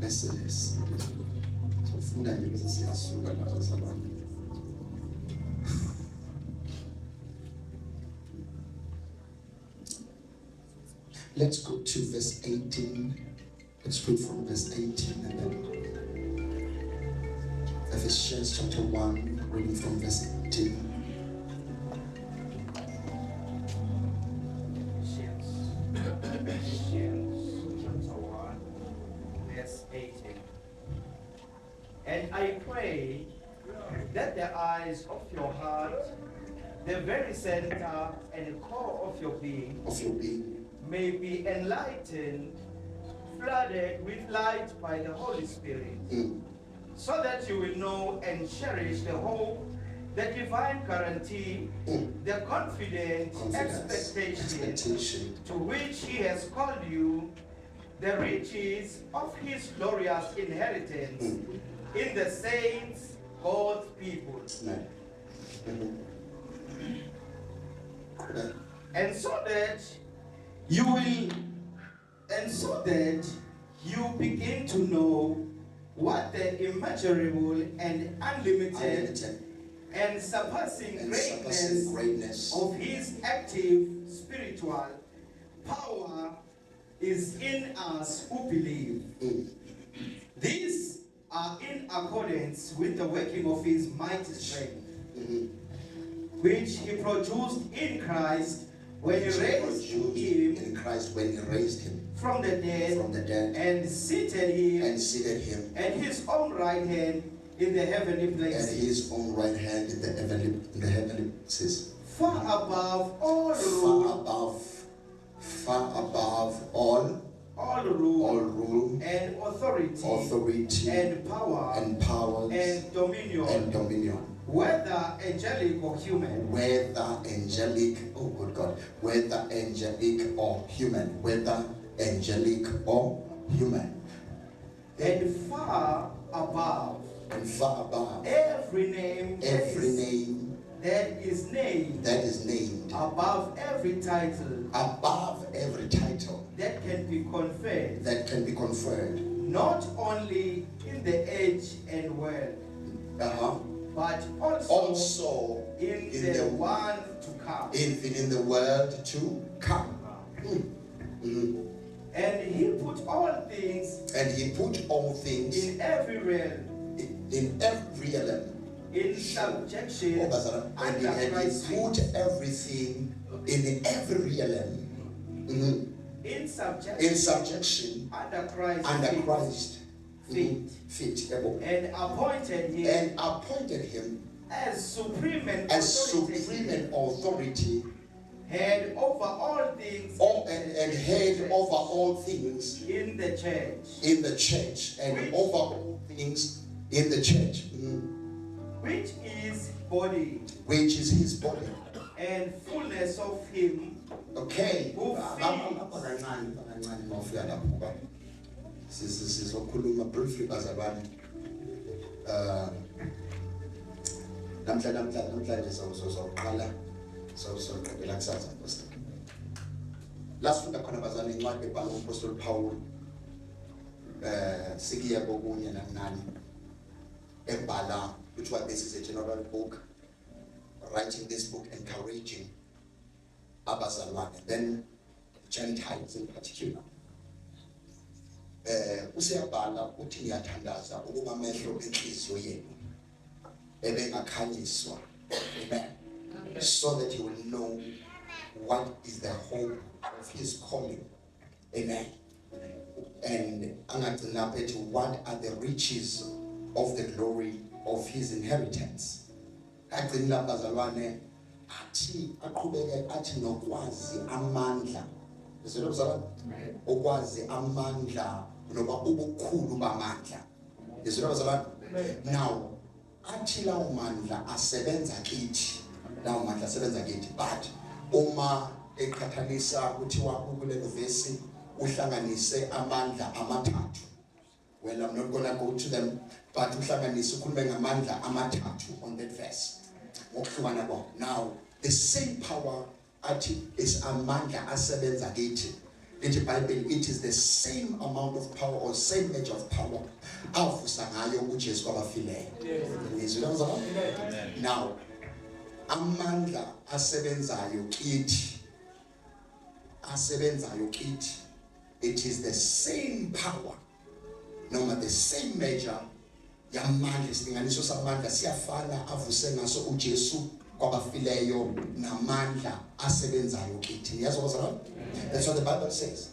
Merciless. So funda nje bese siyasuka lapha sabani. Let's go to verse 18. Let's read from verse 18 and then Ephesians chapter 1, reading from verse 18. Ephesians chapter 1, verse 18. And I pray that the eyes of your heart, the very center and core of your being, may be enlightened, flooded with light by the Holy Spirit, so that you will know and cherish the hope, the divine guarantee, the confident expectation to which He has called you, the riches of His glorious inheritance in the saints, God's people. And so that you begin to know what the immeasurable and unlimited and surpassing greatness of His active spiritual power is in us who believe. These are in accordance with the working of His mighty strength, which He produced in Christ when He raised Him from the dead and seated Him at His own right hand in the heavenly places. Far above all rule and authority and power and dominion, whether angelic or human, whether angelic or human, and far above every name that is named, above every title that can be conferred, not only in the age and world, but also in the one to come. In the world to come. And He put all things in every realm in subjection under Christ's feet. Put everything in every realm in subjection under Christ's feet. And appointed him as supreme authority, head over all things, and head over all things in the church, and over all things in the church, which is His body, and fullness of Him. Okay. Who sizokhuluma briefly bazalwane. Namhlanje soqala soqala kusasa Pastor. Lasifunda khona bazalwane incwadi ebhalwe uApostle Paul sikiya kokunye nanani ebhala which was this is a general book, writing this book encouraging abazalwane, then Gentiles in particular. Usiyabhala uthi ngiyathandaza ukuba amehlo enhliziyo yenu ebengakhanyiswa, amen, so that you will know what is the hope of His calling, amen, and angagcina phethe what are the riches of the glory of His inheritance. Agcina labazalwane athi aqhubeke athi nokwazi amandla, okwazi amandla noba ubukhulu bamandla. Now athi lawo mandla asebenza kithi, but uma eqhathanisa kuthiwa kulelo verse uhlanganise amandla amathathu. Well, I'm not going to go to them, but uhlanganise ukhulume ngamandla amathathu on that verse. Now the same power athi is amandla asebenza kithi Ithi iBhayibheli, it is the same amount of power or same measure of power avusa ngayo uJesu kwabafileyo. Ngizwe kanjalo? Now, amandla asebenzayo kithi, it is the same power, noma the same measure yamandla. Isilinganiso samandla siyafana avuse ngaso uJesu kwabafileyo namandla asebenzayo kithi. Niyazwa? That's what the Bible says.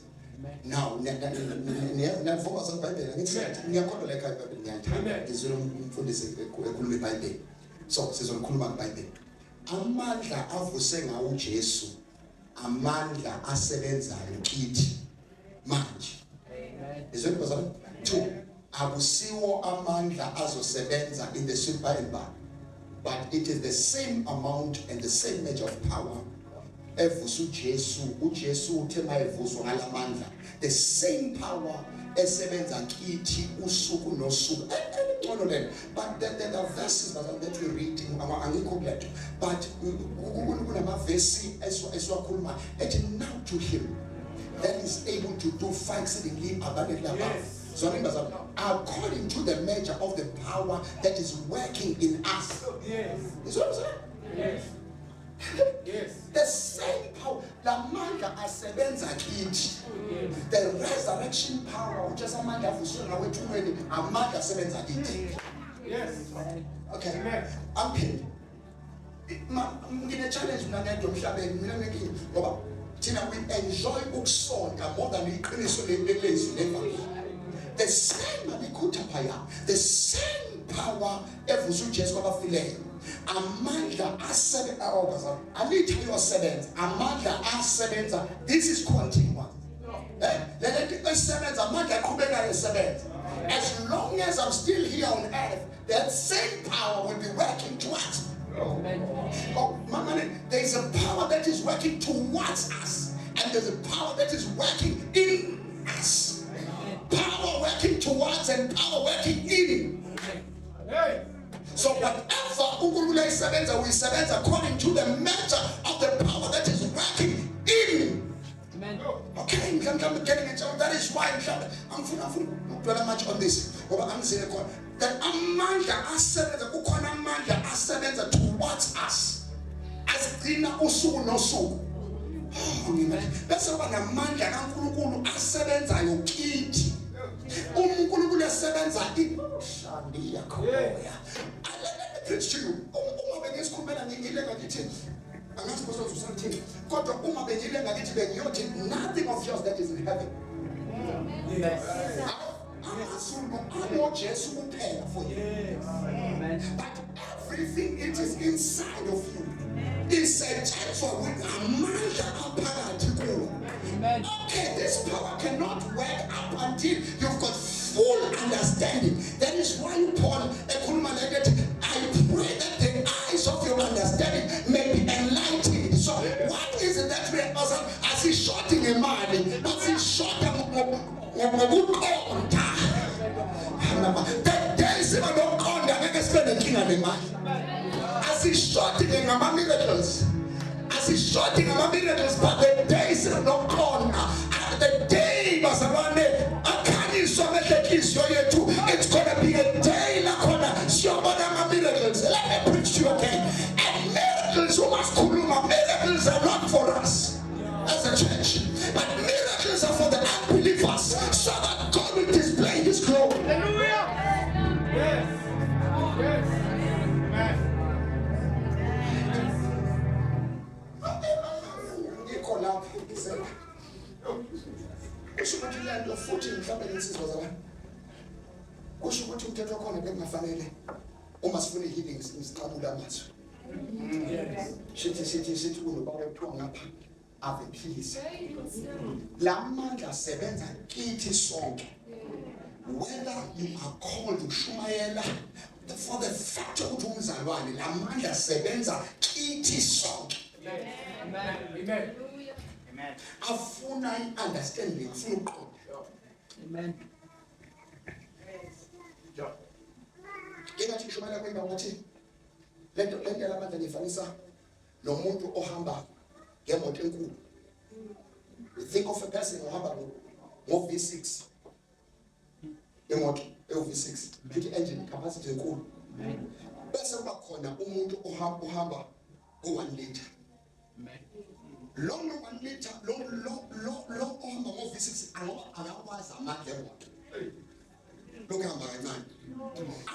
Now, niyavuma iBhayibheli ngithi ngiyakholwa la iBhayibheli ngiyathanda. Ngizwe umfundisi ekhuluma iBhayibheli. So sizolikhuluma iBhayibheli. Amandla avuse ngawo uJesu, amandla asebenzayo kithi manje. Izwe bazalwane? 2, akusiwo amandla azosebenza in the super empire, but it is the same amount and the same measure of power evusa uJesu uthe mayevuswa ngalamandla, the same power esebenza kithi usuku nosuku. But there are verses that we read angikho kuletho, but kunamavesi esiwakhuluma ethi now to him that is able to do far exceedingly abundantly above. So according to the measure of the power that is working in us. Yes. Is what I'm saying? Yes. Yes. The same power, la mandla asebenza kithi. The resurrection power, which is amandla avuswe ngawo ethunweni, amandla asebenza kithi. Yes. Okay. Amphinde. Ngine challenge mina ngedwa emhlabeni, mina ngithi ngoba thina we enjoy ukusonta more than iqiniso lelizwi levangeli. The same alikuthaphaya, the same power evusa uJesu kwabafileyo. Amandla asebenza, alithi uyosebenza, amandla asebenza. This is continuous. Lethi esebenza amandla aqhubekayo esebenza. As long as I'm still here on earth, that same power will be working towards. Oh, there is a power that is working towards us, and there's a power that is working in us. Power working towards and power working in. So whatever uNkulunkulu ayisebenza, we sebenza according to the measure of the power that is working in. Okay, I'm getting it. That is why I'm dwelling much on this. I'm saying that amandla asebenza, kukhona amandla asebenza towards us. Asigcina usuku nosuku. Bese banamandla kaNkulunkulu asebenzayo kithi. uNkulunkulu esebenza ishandi yakhoya. Let me preach to you. Uma bengisikhulumela ngilenga ngithi angazi ukuthi usathini. Kodwa uma bengilenga ngithi bengiyothi nothing of yours that is in heaven. Yes. Jesus kuphela for you. But everything it is inside of you. Isetshenzwa ngamandla aphakathi kuwe. Okay, this power cannot work up until you've got full understanding. That is why Paul ekhuluma lethi, I pray that the eyes of your understanding may be enlightened. So what is it that we are asishorting imali? Asishorta ngokuqonda. The days we don't qonda ngeke sibe nenkinga nemali. Asishorting ngama-miracles. Asishorting ngama-miracles, but the days we don't qonda. The day bazalwane akhanyiswa ngenhliziyo yethu, it's gonna be a day lakhona siyobona ama-miracles. Let me preach to you again. And miracles, we must khuluma, miracles are not for us as a church, but miracles are for the unbelievers, so that God will display His glory. Hallelujah. Yes. Yes. Kusho ukuthi lento futhi mhlawumbe insizwa zabanye. Kusho ukuthi umthetho wakhona bekungafanele uma sifuna healing siqabula amazwi. Sithi kunobaba kuthiwa ngapha avephilisa. La mandla asebenza kithi sonke. Whether you are called ukushumayela, for the fact ukuthi umzalwane la mandla asebenza kithi sonke. Amen. Amen. Afuna understanding, afuna ukuqonda. Amen. Ngingathi shumela kwenda ukuthi lento lamandla ngifanisa nomuntu ohamba ngemoto enkulu. think of a person ohamba ngo-V6 imoto ewu-V6 put engine capacity enkulu bese kuba khona umuntu ohamba ngo-1 liter lo 1 liter lo ohamba ngo-V6 akakwazi amandla emoto lokhu hamba kancane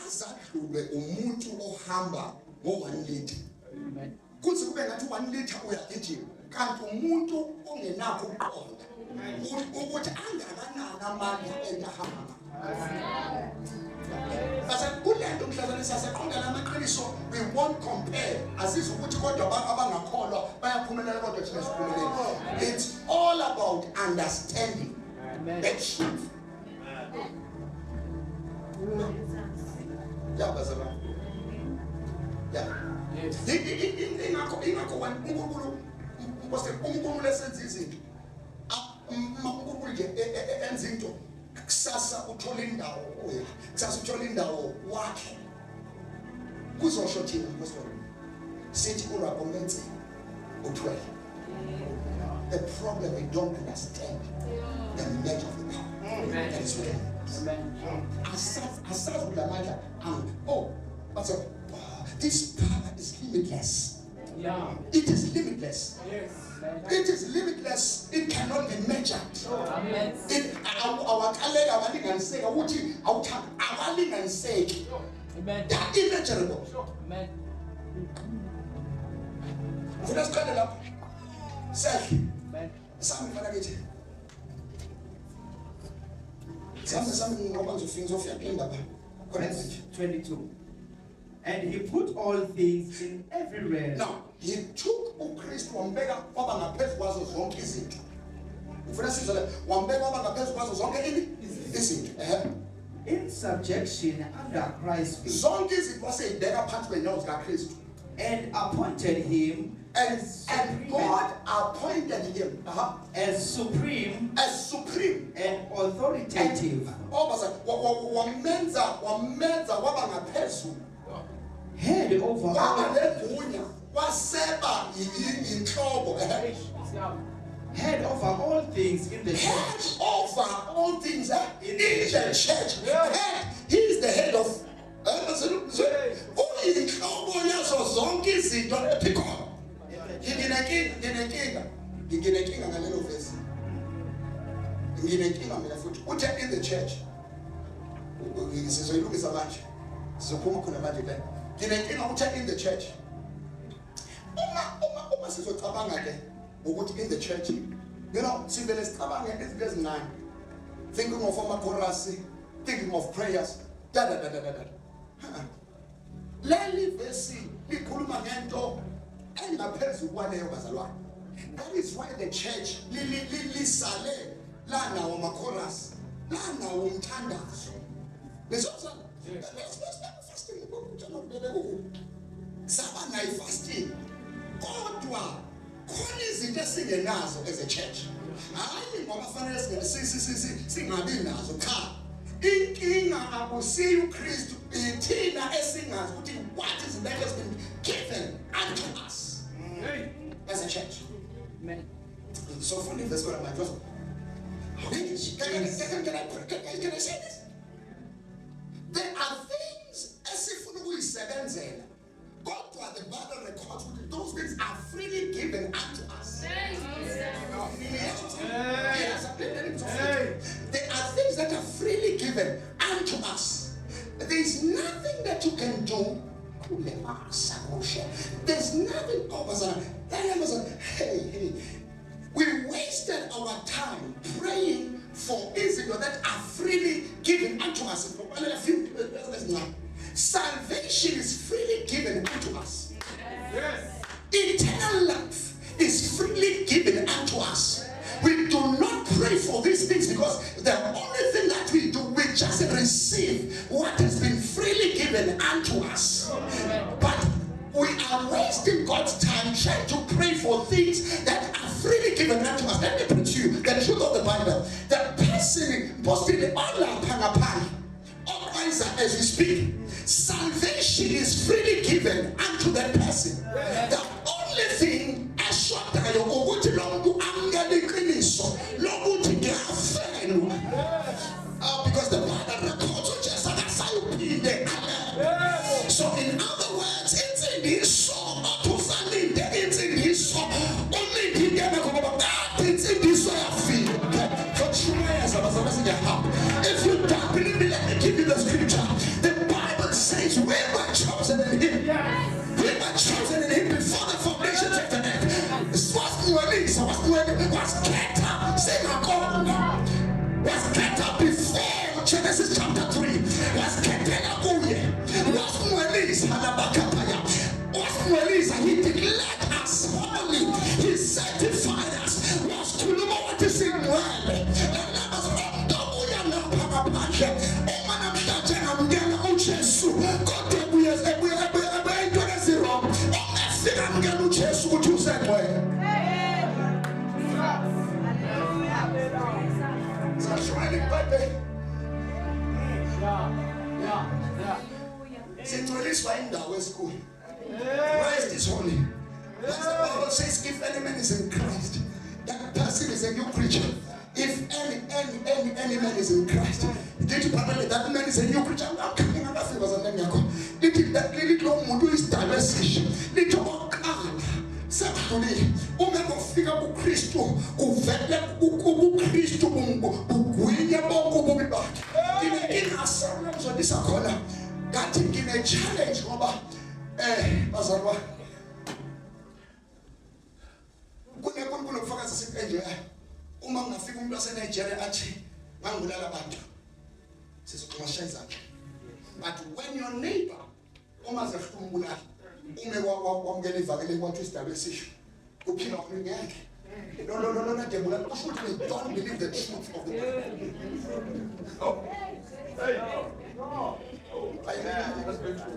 azadlulwe umuntu ohamba ngo-1 liter kuthi kube ngathi 1 liter uyagijima kanti umuntu ongenakho ukuqonda ukuthi angakanani amandla entahamba base kulento mhlazanisa saqonda lamaqiniso we won't compare asiza ukuthi kodwa abangakholwa bayaphumelela kodwa thina siphumelele. It's all about understanding the truth. Yeah, bazalwane. Yeah. Ingakho uNkulunkulu uNkulunkulu lesenza izinto. uNkulunkulu nje enza into kusasa uthola indawo uya. Kusasa uthola indawo wakhe. Kuzosho thina pastor. Sithi urakomenze uthwele. The problem we don't understand the nature of the power. Amen. That is okay. Asas ulamandla but this power is limitless. Yeah. It is limitless. Yes. It is limitless. It cannot be measured. Amen. Awakalega abalinganiseka ukuthi awalinganiseki. Amen. They are immeasurable. Amen. Let's cut it up. Say. Amen. Sami fana kithi. Verse 22. And he put all things in every realm. Now, he took uKristu wambeka kwaba ngaphezu kwazo zonke izinto. Ufuna sizole wambeka kwaba ngaphezu kwazo zonke izinto. In subjection under Christ's feet. Zonke izinto waseyibeka phansi kwenyawo zikaKristu. And appointed him and God appointed him as supreme and authoritative. Wamenza waba ngaphezu. Head over all. Head over all things in the church. Head over all things in the church. Head, he is the head of. Nginenkinga ngalelo verse. Nginenkinga mina futhi uthe in the church. Sizoyilungisa manje. Sizophuma khona manje la. Nginenkinga uthe in the church. Uma sizocabanga ke ukuthi in the church. You know, sivele sicabanga izinto ezincane. Thinking of ama-chorus, thinking of prayers. Leli verse likhuluma ngento engaphezulu kwaleyo bazalwane. That is why the church lisale lana wama-chorus, lana wumthandazo. Let's fasting. Sabana fasting. Kodwa khona izinto esingenazo as a church. Hayi ngoba fanele singabi nazo cha. Inkinga akusiyo uKristu ithina esingazi ukuthi what is that has been given unto us as a church. Amen. So funny, that's what I'm just. Can I say this? There are things as if we sebenzela. God to the Bible records those things are freely given unto us. There are things that are freely given unto us. There is nothing that you can do. There's nothing over. Hey, we wasted our time praying for Israel that are freely given unto us. Salvation is freely given unto us. Yes. Eternal life is freely given unto us. We do not pray for these things because the only thing that we do, we just receive what has been freely given unto us. But we are wasting God's time trying to pray for things that are freely given unto us. Let me put to you the truth of the Bible. The person posted online as we speak. Salvation is freely given unto that person. The only thing the heart. If you don't believe me, let me give you the scripture. The Bible says we were chosen in him. We were chosen in him before the foundations of the earth. Was Keta, say my God, was Keta before Genesis chapter 3. Was Keta Uye, was Muelisa Halabakapaya, was Muelisa, he declared us holy, he sanctified us, was Kuluma what is in well, and that was Oya Napapapasha, Omanam Tajanam Gana Uchesu, God that we are zero, Omasinam Ganuchesu, what you said, boy. Singcweliswa indawo esikhulu. Christ is holy. That's the Bible says if any man is in Christ, that person is a new creature. If any man is in Christ, did you probably that man is a new creature? I'm coming out of favors and then you did it that little mudu is diversity. Little Saturday, umeko fika ku Kristu, uvela ku Kristu bugwinya bonke ububi bakhe. Inasana mzodisa khona. Kanti ngine challenge ngoba bazalwa kunokufakaza sipenje uma ngafika umuntu wase Nigeria athi ngangibulala abantu sizoqhumashaya izakhe. But when your neighbor uma zehlumbulala ume wamukela ivakele kwathi isidaba esisho uphila ngomini yakhe. No, debula kusho ukuthi we don't believe the truth of the Bible.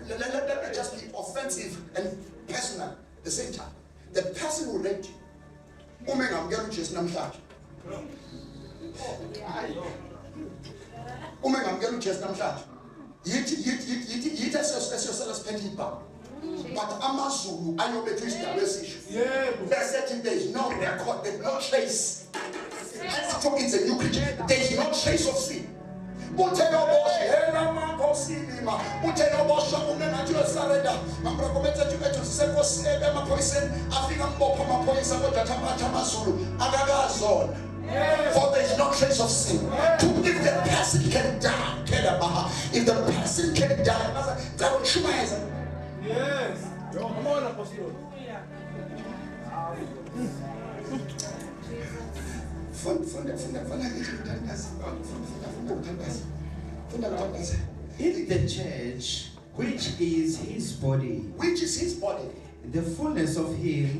Let me just be offensive and personal at the same time. The person who raped you, ume ngamukela uJesu namhlanje. Ume ngamukela uJesu namhlanje. Yithi esiyosela siphethe ibhamu. But Amazulu ayobethu isidaba esisho. There are certain days, no record, there's no trace. Let's talk, it's a new creature. There is no trace of sin. Utelo boshi, hela makosini ma. Utelo boshi, umengathi uyasarenda. Ngamrekomenda ukuthi sisekosi emapoiseni afika mbopha amapoisa kodwa thabatha Amazulu akakazona. For there is no trace of sin. If the person can die, if the person can die, that will shumaiza. Yes. Come on, Apostle. In the church, which is his body, the fullness of him,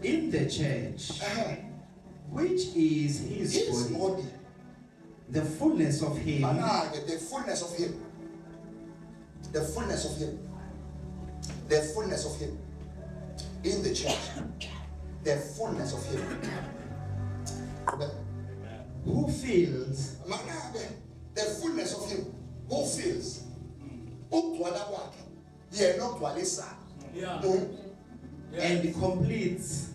in the church, which is his body, the fullness of him, the fullness of him, the fullness of him, the fullness of him, in the church, the fullness of him. Who fills the fullness of him? Who fills? and completes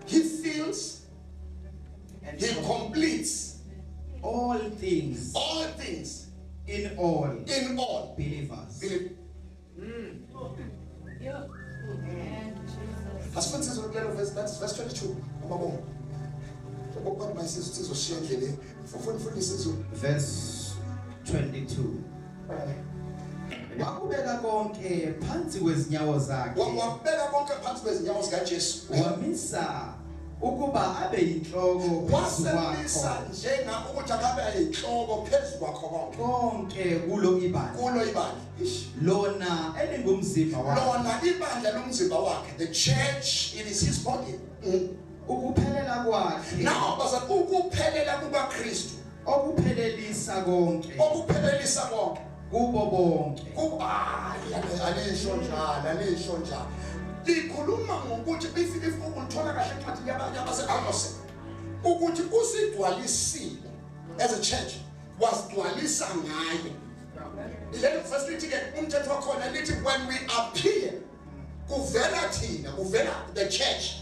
he fills and he completes all things in all believers. That's verse 22. Verse 22. Wakubeka konke phansi kwezinyawo zakhe. Wamisa ukuba abe yinhloko phezu kwakho konke kulo ibandla. Lona elingumzimba wakhe. The church, it is his body. Ukuphelela kwakhe. Now, ukuphelela kuba Kristu. Okuphelelisa konke. Kubo bonke. Alisho njalo. Likhuluma ngokuthi if uthola kahle incwadi yabaseKolose ukuthi usidwalisile as a church wasidwalisa ngaye. Let first lithi ke umthetho wakhona lithi when we appear kuvela thina, kuvela the church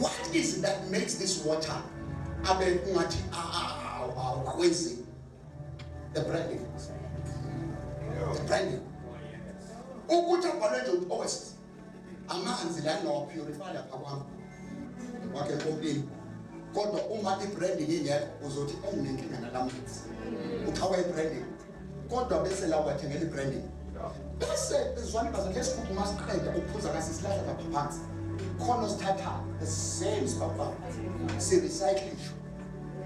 What is it that makes this water abe ungathi awakwenzi? The branding. The branding. Ukuthi abhalwe nje Oasis. Amanzi la no purify lapha kwami. Wakhe kompini. Kodwa uma i-branding ingekho uzothi enginenkinga nalamanzi. Uthawa i-branding. Kodwa bese la wathengela i-branding. Bese izwana bazake lesikhubu masiqeda ukuphuza ngasisilahla lapha phansi. Khona sithatha the same spapa. Si recycling.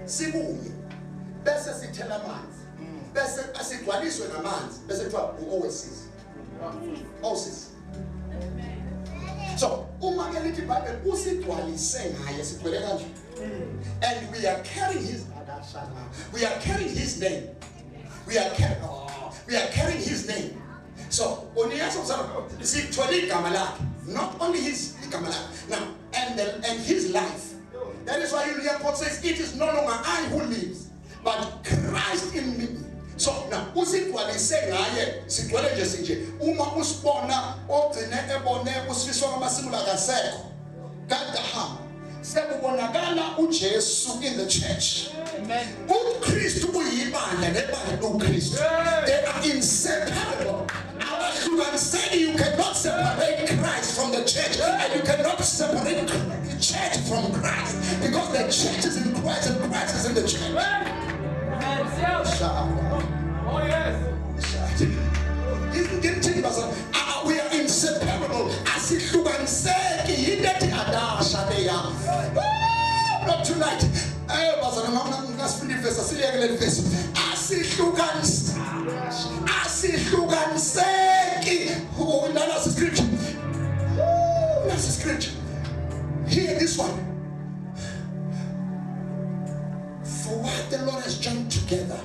Sibuye. Bese sithela amanzi. Bese asigcwaliswe namanzi. Bese kuthiwa u-Oasis. Oasis. So, uma ke lithi iBhayibheli usigcwalise ngaye sigcwele kanje. And we are carrying his name. We are carrying his name. So, not only his now and his life. That is why here Paul says, it is no longer I who lives, but Christ in me. So now, usigcwalise ngaye sigcwele nje sinje uma usibona ogcine ebone usifiswa ngamasimula kasekho kadahamba sekubonakala uJesu in the church. Amen. uKristu uyibandla nebandla uKristu. They are inseparable. You say you cannot separate Christ from the church, and you cannot separate the church from Christ, because the church is in Christ and Christ is in the church. Oh yes. We are inseparable. Not tonight. That's the scripture. Hear this one. For what the Lord has joined together,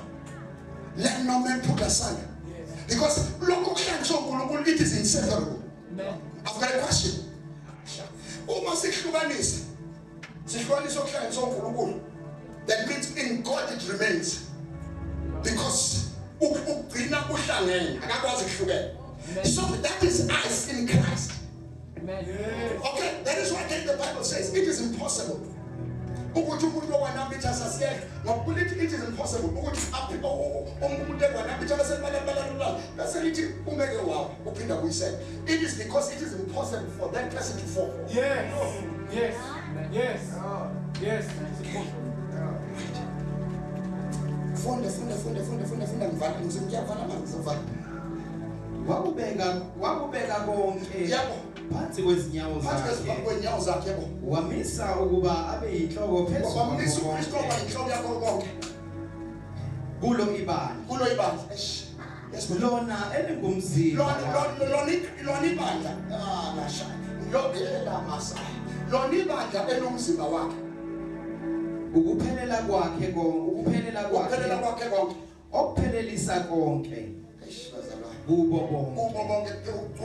let no man put aside. Because it is inseparable. I've got a question. That means in God it remains. Because so that is us in Christ. Okay, that is why the Bible says it is impossible. It is impossible. It is because it is impossible for that person to fall. Yes. Yes. Yes. Yes. It's impossible. Wakubeka konke phansi kwezinyawo zakhe wamisa ukuba abe yinhloko phezulu kulo ibandla lona elingumzimba lona ibandla enomzimba wakhe ukuphelela kwakhe konke okuphelelisa konke kubo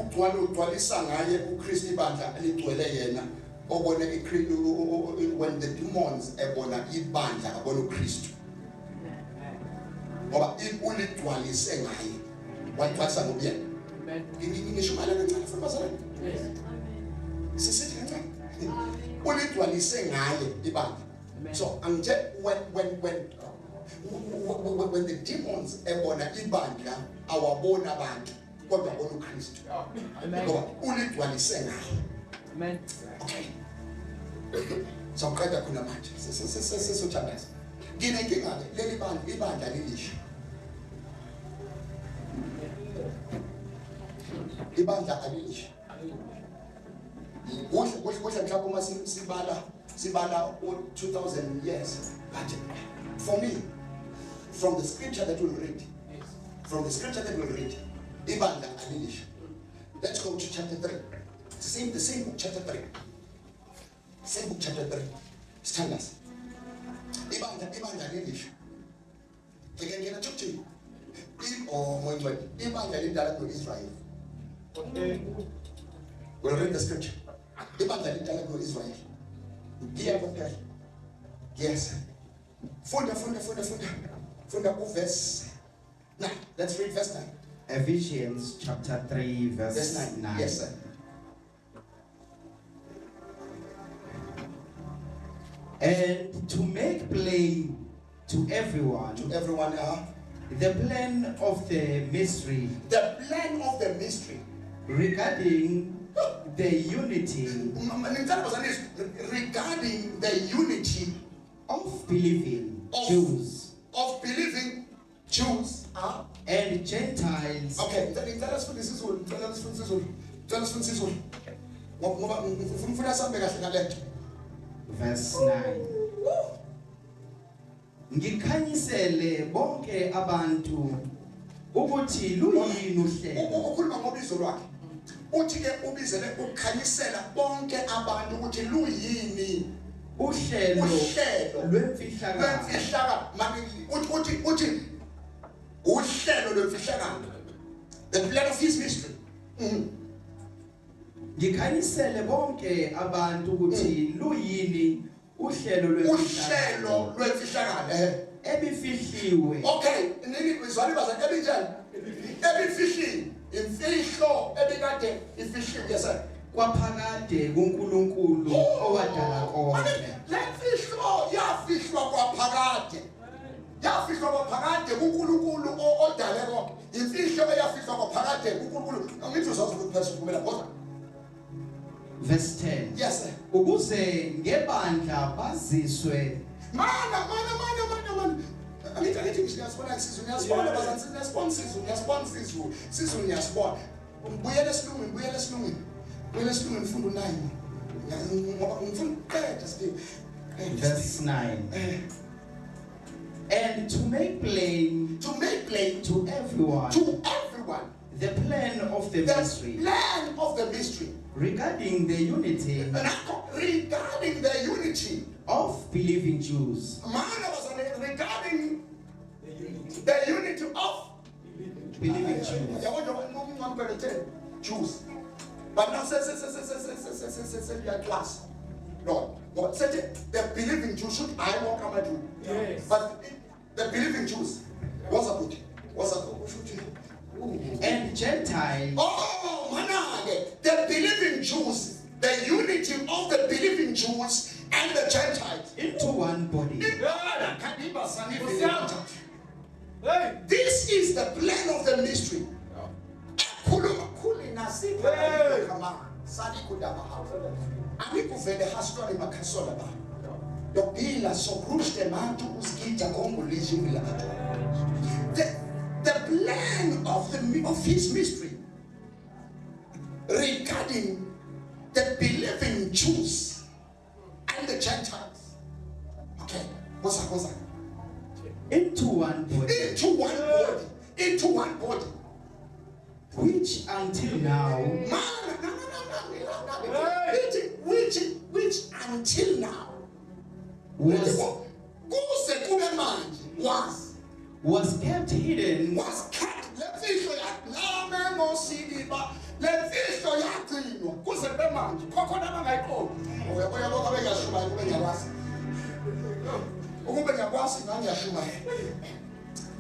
bonke ugcwalisa ngaye uKristu ibandla eligcwele yena obone when the demons ebona ibandla abona uKristu ngoba uligcwalise ngaye wagcwalisa ngobuyena. Ngisho manje kancane futhi bazalwane. Sisithi kancane uligcwalise ngaye ibandla. So angithe when the demons ebona ibandla awabona abantu kodwa bona uKristu. Ngoba uligcwalise ngaye. Amen. Okay. Soqeda khona manje. Sesothandaza. Nginenkinga ke leli ibandla lilisha. Ibandla alilisha. Kuhle mhlawumbe uma sibala 2000 years. But for me, from the scripture that we'll read, ibandla alilisha. Let's go to chapter 3. The same book, chapter 3. Same book, chapter 3. Stand us. Ibandla alilisha. Ngeke talk to you. Ibandla lidala ku Israel. Okay. We'll read the scripture. Ibandla lidala ku Israel. Ngiyabona. Yes. Funda verse 9. Let's read verse 9. Ephesians chapter 3 verse 9. Yes, sir. And to make plain to everyone the plan of the mystery regarding the unity of believing Jews and Gentiles. Okay, tell us for this is Verse 9. Ngikhanyisele bonke abantu ukuthi luyini uhlelo. Ukhuluma ngobizo lwakhe. Uthi ke ubizele ukukhanyisela bonke abantu ukuthi luyini uhlelo lwemfihlakalo. Uthi uhlelo lwemfihlakalo. The plan of his mystery. Ngikhanyisele bonke abantu ukuthi luyini uhlelo lwemfihlakalo ebifihliwe. Okay, nini izwali bazana ebinjani? Ebifihliwe. Imfihlo ebikade ifihliwe. Yes sir. Kwaphakade kuNkulunkulu owadala konke. Lemfihlo yafihlwa kwaphakade. Yafihlwa kwaphakade kuNkulunkulu odale konke. Imfihlo eyafihlwa kwaphakade kuNkulunkulu. Angithi uzazi ukuthi phezulu kumela kodwa. Verse 10. Yes sir. Ukuze ngebandla baziswe. Mana. Angithi ngiyasibona ngiyasibona bazansi ngiyasibona. Ubuyele esilungwini mfundo 9. Ngoba ngifuna ukuqeda still. Verse 9. And to make plain to everyone the plan of the mystery regarding the unity of believing Jews. Regarding the unity of Believing Jews. But now say class. No. But say the believing Jews should I walk on my do. Yes. But the believing Jews. What's up? and Gentiles. Oh, manage. The believing Jews. The unity of the believing Jews and the Gentiles into one body. This is the plan of the mystery. The plan of his mystery regarding the believing Jews and the Gentiles. Okay, what's that? Into one body. Into one body. Which until now which until now was kept hidden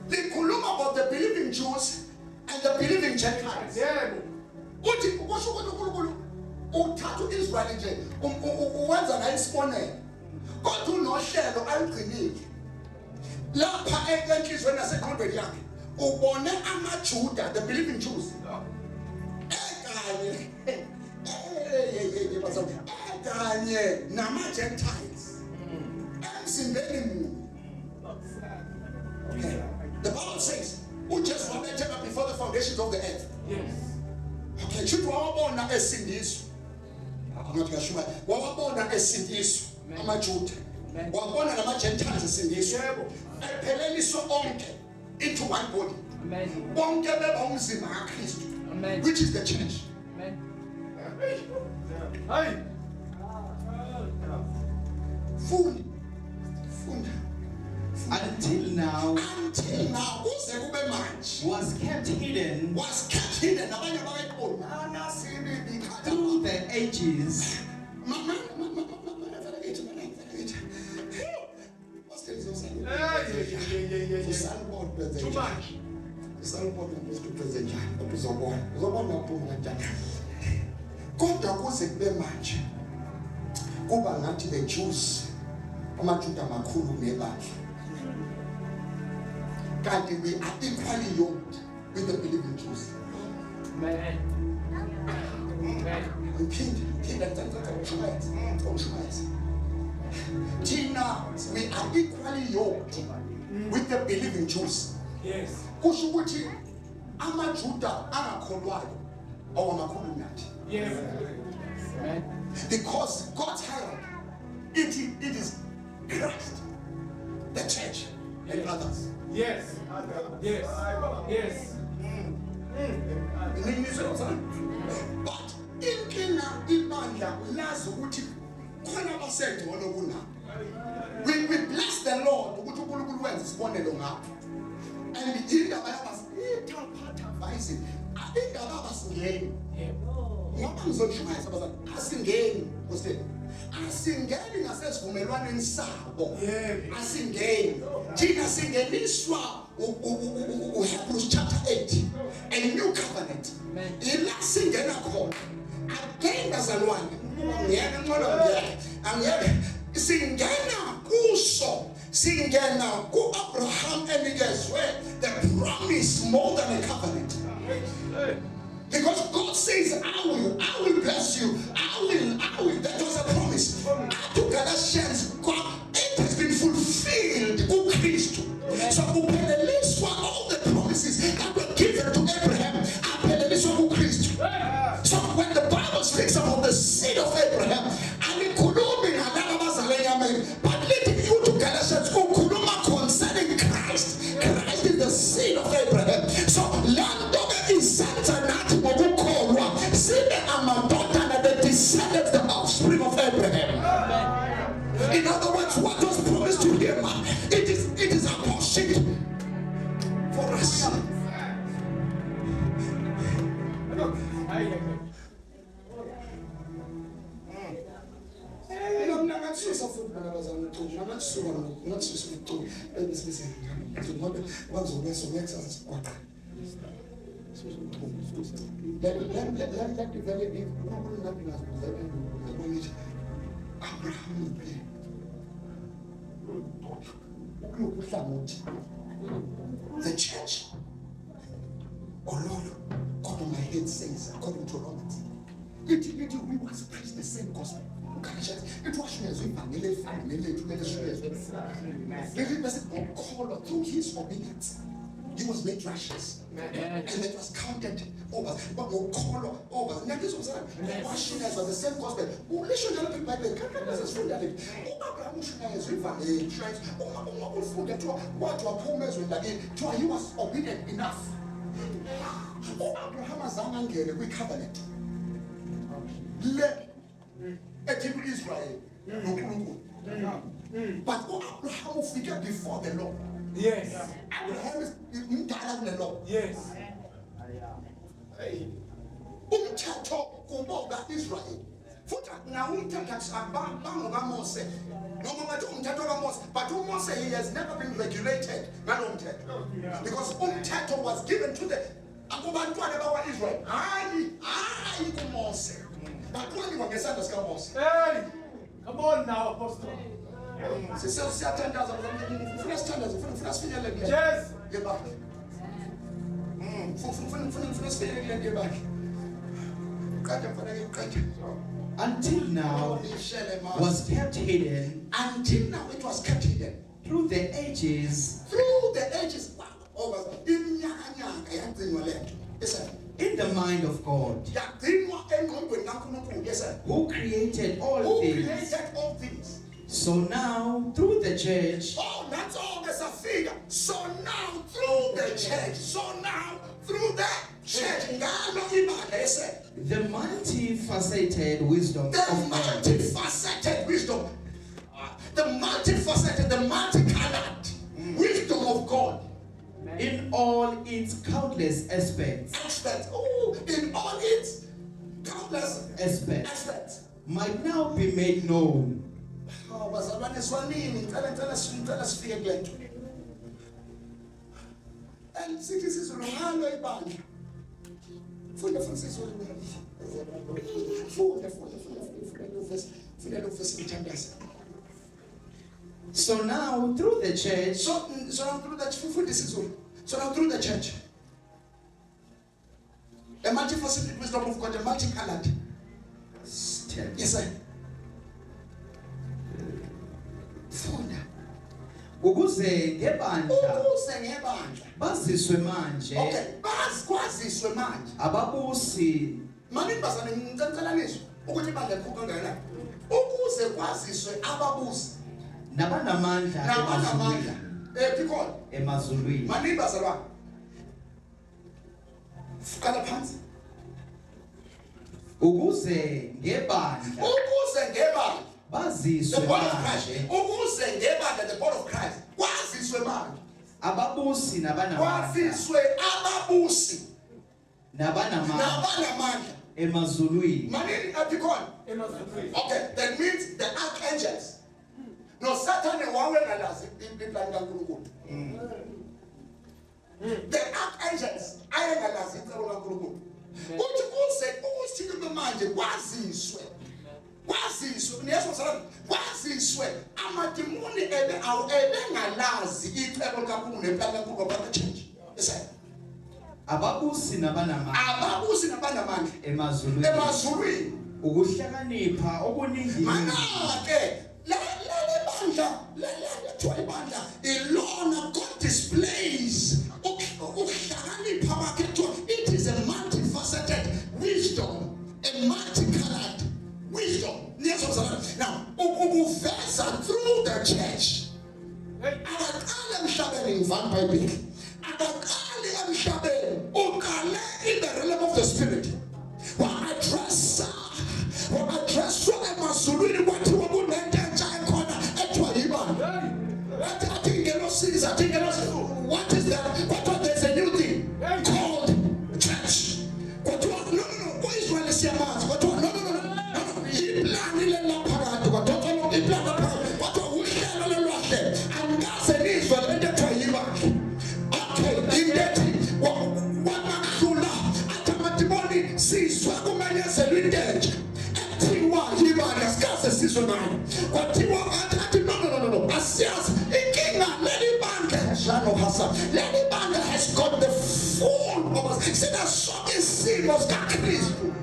likhuluma about the believing Jews and the believing Gentiles. Uthi ukusho ukuthi uNkulunkulu uthatha uIsrael nje uwenza ngayo isibonelo. Kodwa unohlelo aligcinile. Lapha enhlizweni naseqondweni yakhe ubone amaJuda, the believing Jews. Ekanye nama Gentiles. Asindeni munye. Okay. The Bible says, who just wanted up before the foundations of the earth. Yes. Okay, should wawabona esindiswa. Ngathi ngashuka wawabona esindiswa amaJuda. Wabona nama-Gentiles esindiswa. Epheleliswa onke into one body. Amen. Bonke beba umzimba kaKristu. Amen. Which is the church. Amen. Hey. Funda. Until now, Kuze kube manje. was kept hidden Was kept hidden. Nabanye bakayibona. Nasibi through bikhatha. the ages. Mama. Too much. Kodwa kuze kube manje kuba ngathi the Jews amaJuda makhulu nebandla kanti we are equally yoked with the believing Jews. Amen. Amen. Phinda Tina, we are equally yoked with the believing Jews. Yes. Kusho ukuthi amaJuda angakholwayo awamakhulu nathi. Yes. Amen. Because God's hierarchy, it is Christ, the church, and others. Yes. Yes. Yes. But inkinga ibandla lazi ukuthi khona abasengcono kunabo. We bless the Lord ukuthi uNkulunkulu wenza isibonelo ngapho. And indaba yabasithatha indaba abasingeni. Ngoba ngizoshumayela abazali asingeni Nkosini. Asingeni ngasesivumelwaneni sabo. Asingeni. Thina singeniswa uHebrews chapter 8, a new covenant. Ila singena khona. Again bazalwane. Ngiyeke ngcono angiyeke. Singena kuso. Singena ku-Abraham enikezwe the promise more than a covenant. Because God says, I will bless you. I will. That was a promise. To Galatians, God, it has been fulfilled. Christ. So all the promises that were given to Abraham, Christ. So when the Bible speaks about the seed of Abraham, but letting you to Galatians, concerning Christ. Christ is the seed of Abraham. So the descendants, the offspring of Abraham. In other words, what was promised to him, it is a portion for us. The church, God on my head says, according to Romans, we must preach the same gospel. It was through his obedience. He was made righteous. And it was counted over. But no color over. Now this was the same gospel. He was obedient enough. Abraham azangangene kwi-covenant. Israel. But Abraham ufike before the Lord. Yes. Abraham is the Lord. Yes. Umthetho kuboga Israel. Futhi na umthetho abangoka Mose. Noma ngathi umthetho kaMose, but uMose he has never been regulated ngalo umthetho. Because umthetho was given to the akubantwana bakwaIsrael. Hayi kuMose. But when you were ngesandla sika Mose. Hey, come on now, Apostle. Siyathandaza ufuna sifinyelele kule. Yes. Yebakhe. Ufuna sifinyelele kule yebakhe. Qada mfana ke qada. until now was kept hidden until now it was kept hidden through the ages through the ages. Over iminyaka yagcinwa lento. Yes sir. in the mind of God, Yagcinwa engqondweni kaNkulunkulu. Yes sir. who created all Who things. created all things. So now, through the church, Oh, that's all there's a figure. So now through the church. So now through the church. Ngalo ibandla. Yes sir. the multifaceted wisdom The of God multifaceted wisdom, the multifaceted, the multicolored wisdom of God, in all its countless aspects, in all its countless aspects. might now be made known. Oh, bazalwane swanini, ngicela sifike kule nto. And sithi sizulu ngalo ibandla. Funda sizulu. Funda lo verse ngithandaza. So now, through the church, So now through that, so now through the church, the multifaceted wisdom of God, the multicolored. Yes, sir. Funda. ukuze ngebandla Ukuze ngebandla. baziswe manje Okay, kwaziswe manje. ababusi Manje bazane ngicela nizwe ukuthi ibandla likhupha kangakanani. Ukuze kwaziswe ababusi nabanamandla nabanamandla. Because emazulwini. manje bazalwane. Fukala phansi. Ukuze ngebandla Ukuze ngebandla. The baziswe body of Christ. manje Ukuze ngebandla the body of Christ. Kwaziswe manje. ababusi nabanamandla Kwaziswe ababusi nabanamandla nabanamandla. emazulwini. Manini atikona. Okay, that means the archangels. No, Satan wawengalazi impilani kaNkulunkulu. The archangels ayengalazi icebo kaNkulunkulu. Uthi kuze manje kwaziswe. Niyasho salam, kwaziswe amadimoni ebengalazi icebo kaNkulunkulu nepilani kaNkulunkulu about the church. Yes. Ababusi nabanamandla Ababusi nabanamandla emazulwini. emazulwini. Ukuhlakanipha okuningi Manake ibandla ilona God displays ukuhlakanipha bakhe kuthiwa it is a multifaceted wisdom, a multicolored wisdom. Now ukuveza through the church akaqala emhlabeni ngivana iBhayibheli akaqali emhlabeni uqale in the realm of the spirit wa-addressa emazulwini kwathiwa kunento entsha ekhona ethiwa yibandla. Athi ngelosiza what is that? Kwathiwa there's a new thing called church. Kwathiwa no ku-Israel siyamazi kwathiwa no iplani lelaphakathi kwathiwa iplani laphakathi kwathiwa uhlelo lolwahle angikaze nizwe lento ethiwa yibandla. Okay, indethi wamakhlula athi amadimoni sizwe kumenyezelwa into entsha ethiwa yibandla sikaze sizwe nayo. Kwathiwa athi no asiyazi inkinga leli bandla shano hasa leli bandla has got the full of us. Sina sonke isimo sikaKristu.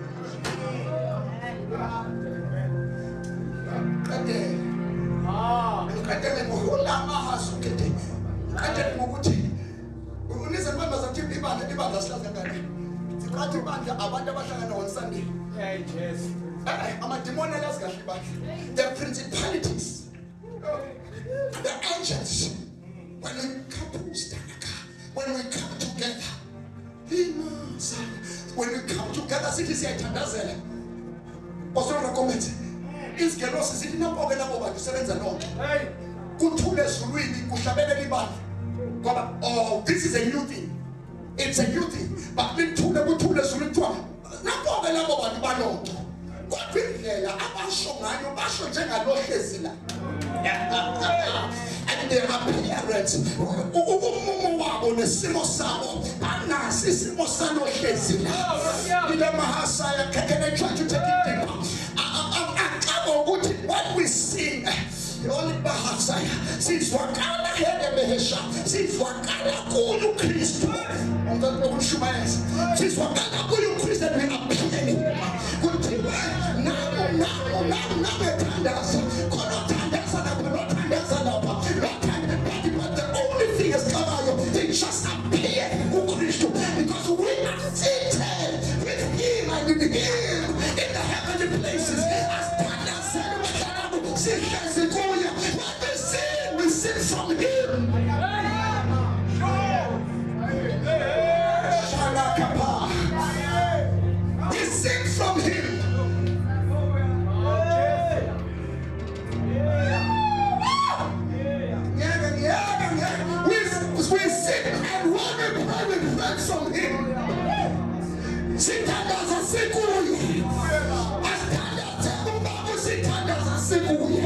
Kade ngohula amahasu kade. Kade ngokuthi unize mama zathi ibandla silaza kanti. Sikathi ibandla abantu abahlangana on Sunday. Yes. Amadimoni alazi kahle ibandla. The principalities, the angels, when we come together, when we come together, sithi siyayithandazela. Bosona comment. Izgelosi sithi napoke labo bantu sebenza lonke. Kuthule ezulwini kuhlabelele ibandla. Ngoba oh, this is a new thing. It's a new thing. But kuthule ezulwini kuthiwa napoke labo bantu balonke. Kodwa indlela abasho ngayo basho njengalohlezi la. And their appearance, umumo wabo nesimo sabo anasi isimo salohlezi la. Ile mahasaya can I try to take it deeper? When we sing, only bahasaya sizwakala hele behesha sizwakala kuyu Kristu onto lokushumayeza sizwakala kuyu Kristu we appear kuthiwa now Lothandaza, Kolothandaza, Lothandaza, but the only thing is they just appear because we are seated with him and in him in the heavenly places. As Daniel said, when we sing from him. We sing from him. We sing and when we pray, we pray from him. Sitandaza sikuye. Astandaza umbabu sitandaza sikuye.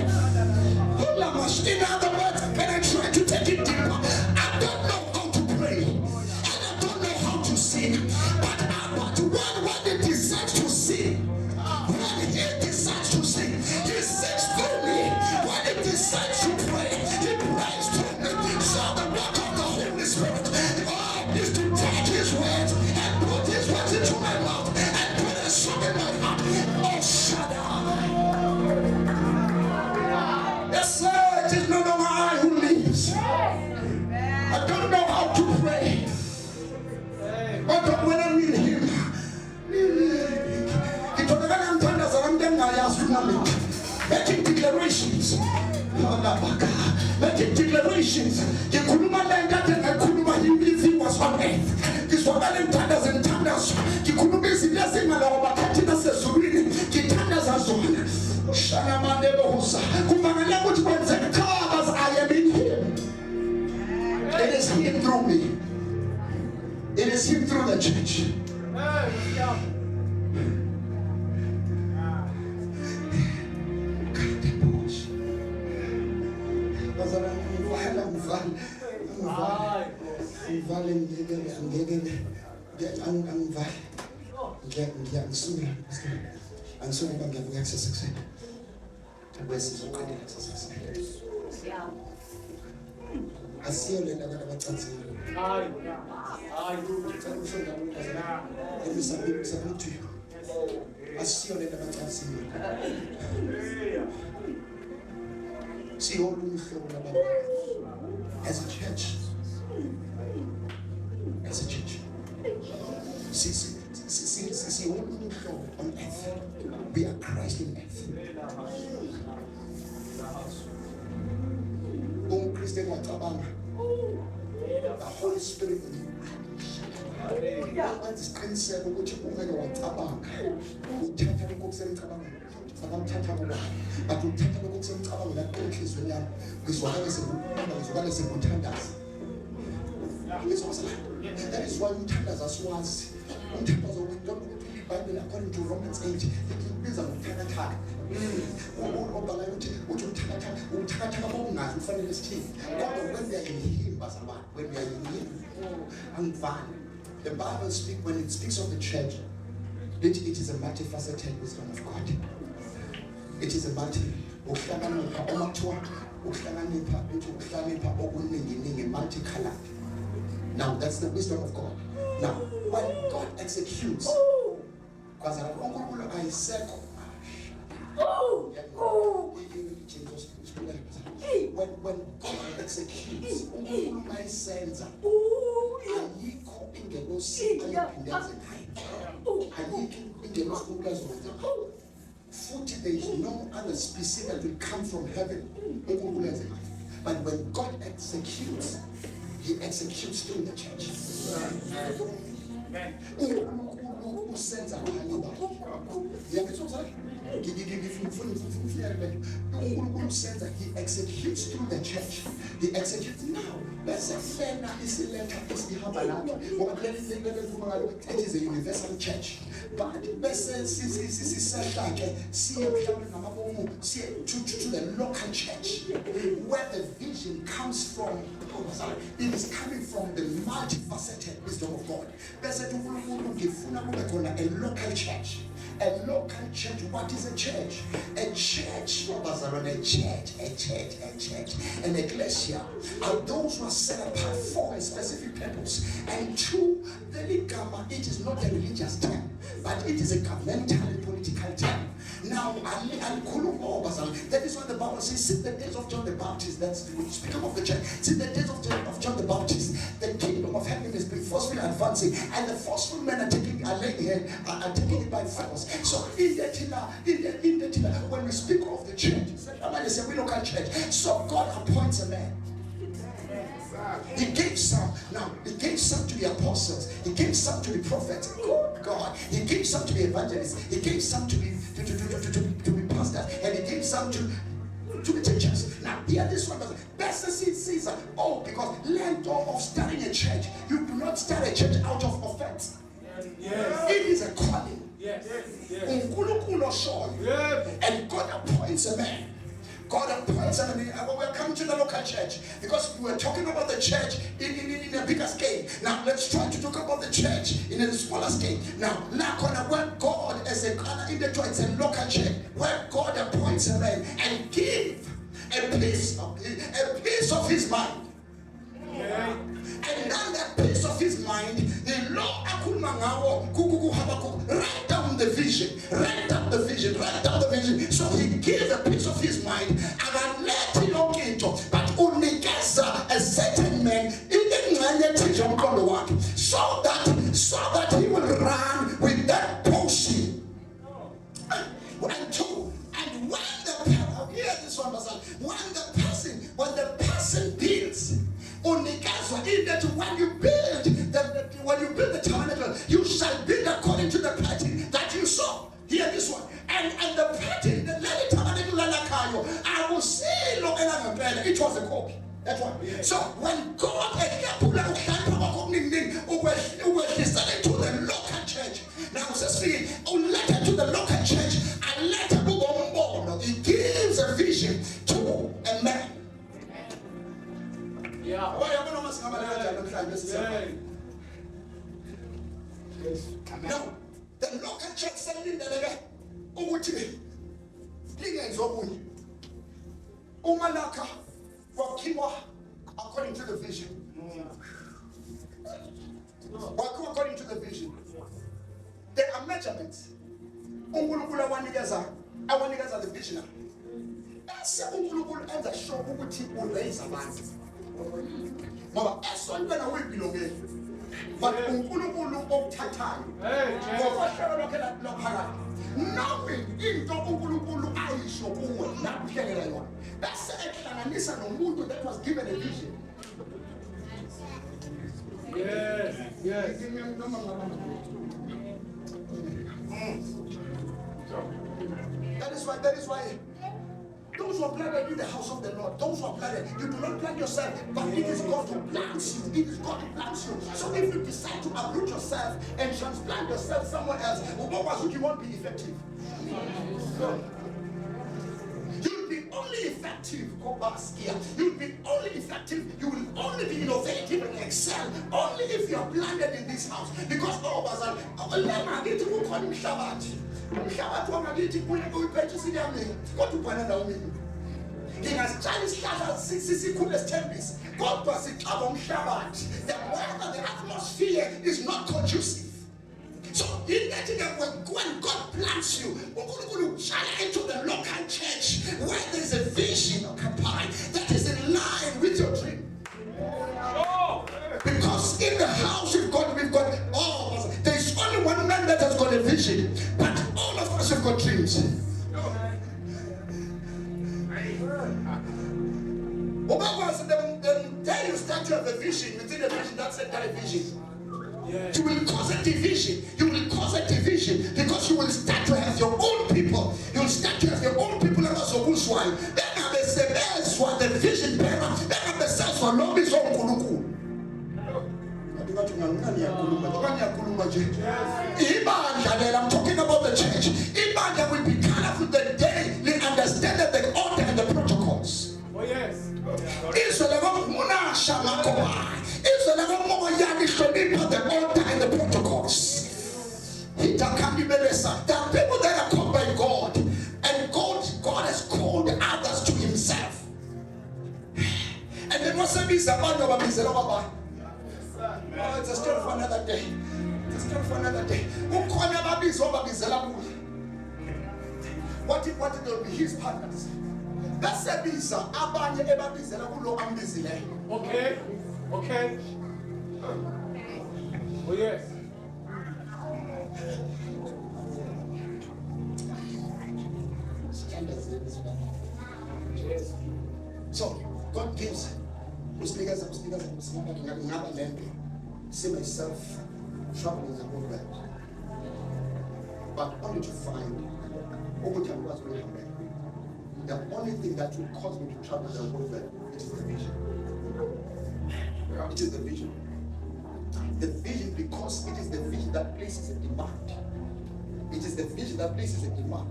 In other words, when I try to take it deeper, I don't know how to pray. And I don't know how to sing. But when he decides to sing, he sings through me. When he decides to pray, he prays through me. So the work of the Holy Spirit is to take his words and put his words into my mouth and put a song in my heart. Oh, shut up. Yes, sir. It is no longer I who lives. I don't know how to pray. But when I need him, making declarations. Making declarations. The Kuluma land and the Kuluma he was on earth. This was an thunders and thunders. The Kuluma is in the same manner. Katina says, the thunders are so. Shanamande Bohusa. Kumana language words and cars, I am in him. It is him through me. It is him through the church. As a church. See, what we know on earth, we are Christ in earth. Oh, Christian, what about the Holy Spirit in you? What is concept of which woman or tabak? Who tell the books and tabak? But who tell the books and tabak that countries when you are with what is a good tenders. That is why we tell us as once. We don't go to the Bible according to Romans 8. It is a attack. When we are in him, when we are in him, and the Bible speaks, when it speaks of the church, it is a multifaceted wisdom of God. It is a multicolored. Now that's the wisdom of God. Now, when God executes, because when God executes, my sense, there is no other specific that will come from heaven. But when God executes, he executes through the church. He executes through the church. He executes now. It is a universal church. But to the local church, where the vision comes from, it is coming from the multifaceted wisdom of God. A local church. A local church. What is a church? A church. An ecclesia are those who are set apart for a specific purpose. And two, the ligama, it is not a religious term, but it is a governmental and political term. Now, that is what the Bible says. Since the days of John the Baptist, that's speaking of the church. Since the days of John the Baptist, the kingdom of heaven is being forcefully advancing, and the forceful men are taking it by force. So in the when we speak of the church, we look at church. So God appoints a man. He gave some. Now, he gave some to the apostles. He gave some to the prophets. Good God. He gave some to the evangelists. He gave some to be pastors. And he gave some to the teachers. Now, here this one does. Best Caesar. Oh, because land of starting a church. You do not start a church out of offense. Yes. It is a calling. Yes. Yes. And God appoints a man. God appoints them, and we're coming to the local church because we were talking about the church in a bigger scale. Now let's try to talk about the church in a smaller scale. Now, where God as a it's a local church where God appoints a man and give a piece of his mind. Yeah. And then that piece of his mind, the Lord write down the vision, write down the vision. So he gives a piece of his mind and I let him look into. But only gets a certain man in the work so that he will run with that portion. And two, and when the person builds. Only that when you build the tabernacle, you shall build according to the pattern that you saw. Hear this one. And the pattern, the tabernacle, I will say, look, it was a copy. That's one. So when God decided to the local church, now says letter to the local church, and letter he gives a vision to a man. Yeah. Now, the local church sending the letter. Umanaka wakiwa according to the vision. Wakiwa according to the vision. There are measurements. Ungulugula wanigeza the visionary. Ese ungulugula enda show ukuthi uraise abantu. Ngoba esontweni awuyibhilongeni. But unkulunkulu okuthathayo. Ngokwashara lokho phakathi. Knowing into unkulunkulu ayisho kuwe nakuhlelela yona. Bese ehlanganisa nomuntu that was given a vision. Yes. That is why those who are planted in the house of the Lord, those who are planted, you do not plant yourself, but it is God who plants you. It is God who plants you. So if you decide to uproot yourself and transplant yourself somewhere else, you won't be effective. You'll be only effective, you'll be only effective, you will only be innovative and excel only if you are planted in this house. Because the weather, the atmosphere is not conducive. So in that when God plants you into the local church where there's a vision that is in line with your dream. Because in the house we've got all of us. There's only one man that has got a vision, but all of us have got dreams. The day you start to have a vision, within the vision, that's a vision. Yes. You will cause a division. Because you will start to have your own people. You will start to have your own people and also who's one. Then have the vision bearer. Then have the sense for lobbies on Kuluku. I'm talking about the church. Imagine will be colorful the day they understand the order and the protocols. Oh yes. The order and the protocols. There are people that are called by God, and God has called others to Himself. And then what's the it's a story for another day. What if they'll be his partners? That's a visa. Abanye ebabizela kulo ambizileyo. Okay. Okay. Oh, yes. Yes. So God gives. See myself traveling the whole world, but only to find the only thing that will cause me to travel the whole world, it is the vision. It is the vision. The vision, because it is the vision that places a demand. It is the vision that places a demand.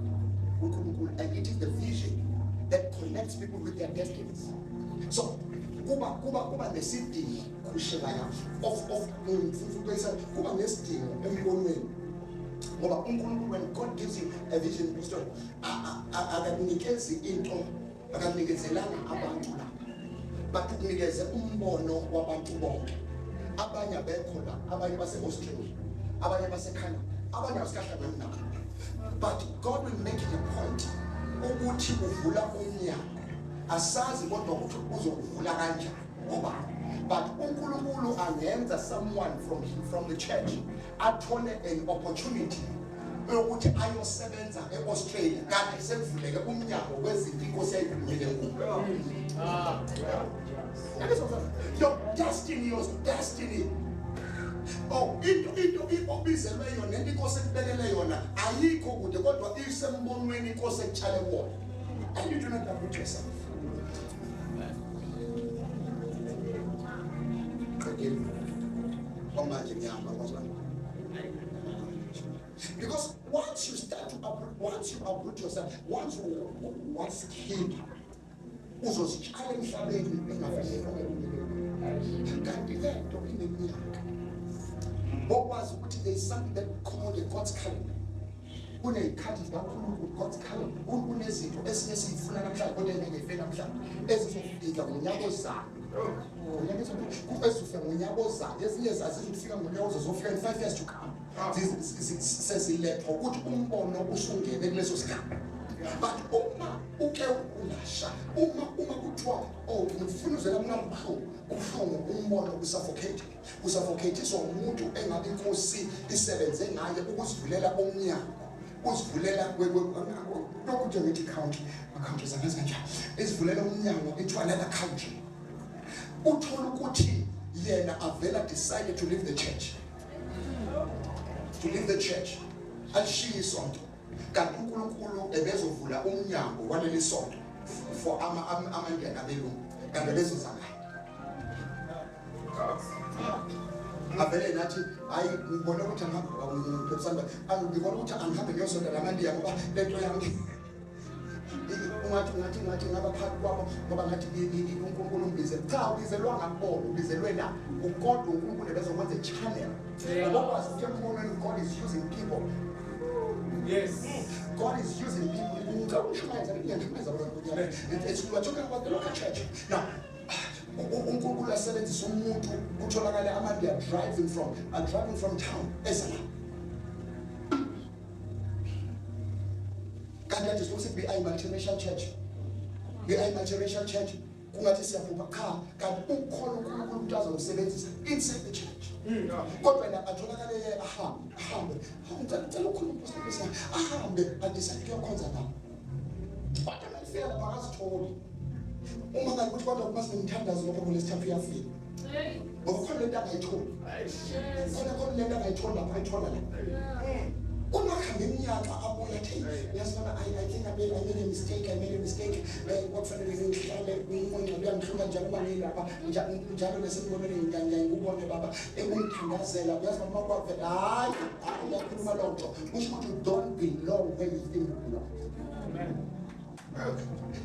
And it is the vision that connects people with their destinies. So, kuba nesidingo kushelayo of kuba nesidingo embonweni ngoba uNkulunkulu, when God gives you a vision, akakunikezi into, akanikezelanga abantu la, but ukunikeze umbono wabantu bonke. Abanye abekho la, abanye base-Australia, abanye base-Canada, abanye asikahlangani nabo. But God will make it a point ukuthi uvula umnyango. Asazi kodwa ukuthi uzokuvula kanjani ngoba, but uNkulunkulu angenza someone from the church athole an opportunity yokuthi ayosebenza eAustralia kanti sekuvuleke umnyango wezinto inkosi ayikhulumile kuyo. Your destiny. Oh, into obizelwe yona, into inkosi ekubekele yona ayikho kude kodwa isembonweni inkosi ekutshale kuona. And you do not uproot yourself. Because once you start to uproot yourself, once keep uzozitshala emhlabeni engafanele kanti le nto ineminyaka bokwazi ukuthi there is something that we call the God's calendar. Kuneyikhathi zikaNkulunkulu, God's calendar. Kunezinto esinye siyifuna namhlanje kodwa engeke namhlanje ezizofika ngonyaka ozayo. Ezifika ngonyaka ozayo, ezinye zazizofika ngonyaka ozozofika in 5 years to come. Sesilepha ukuthi umbono usungene kuleso sikhathi. But uma uke ulasha, uma kuthiwa ngifuna uzela ubuhlungu umbono usuffocateiswa umuntu engabe inkosi isebenze ngaye ukusivulela omnyango, usivulela lokhu nje ngithi country zangazi kanjani, isivulela umnyango into another country. Uthola ukuthi yena avela decided to leave the church. Alishiye isonto. Kanti uNkulunkulu ebezovula umnyango waleli sonto for amandla abelungu kanti lezo zangayo. Avele nathi hayi ngibona ukuthi ngibona ukuthi angihambe ngiyosonta lamandiya ngoba lento yami ungathi ngabaphathi kwabo ngoba ngathi uNkulunkulu umbize. Cha, ubizelwanga kubona, ubizelwe la ukodwa uNkulunkulu bezokwenza i-channel. Ngoba sithi umbonweni God is using people. Yes. God is using people. We're talking about the local church. Now, uNkulunkulu asebenzisa umuntu kutholakala amandi are driving from town ezala. Kanti nje sokuthi multiracial church. Multiracial church. Kungathi siyaphupha cha, kanti ukhona uNkulunkulu ukuthi azomsebenzisa inside the church. Kodwa yena atholakala ahambe ngicela ukukhuluma uPastor ahambe adecide kuyokhonza nami. Kodwa ngifika lapha akazitholi. Uma ngathi ukuthi kodwa kuma sinemthandazo lokho kulesithathu uyafika. Ngoba khona lento angayitholi. Khona lento angayitholi lapha ayithola la. Unakhamba iminyaka abuya ethi yasibona I think I made a mistake. Kwakufanele ngihlale ngingqondo yangihlula njalo bangilapha njalo nesembonweni ngiyayibona baba ekungithandazela uyazibona makwavela hayi uyakhuluma lonto kusho ukuthi you don't belong where you think you belong.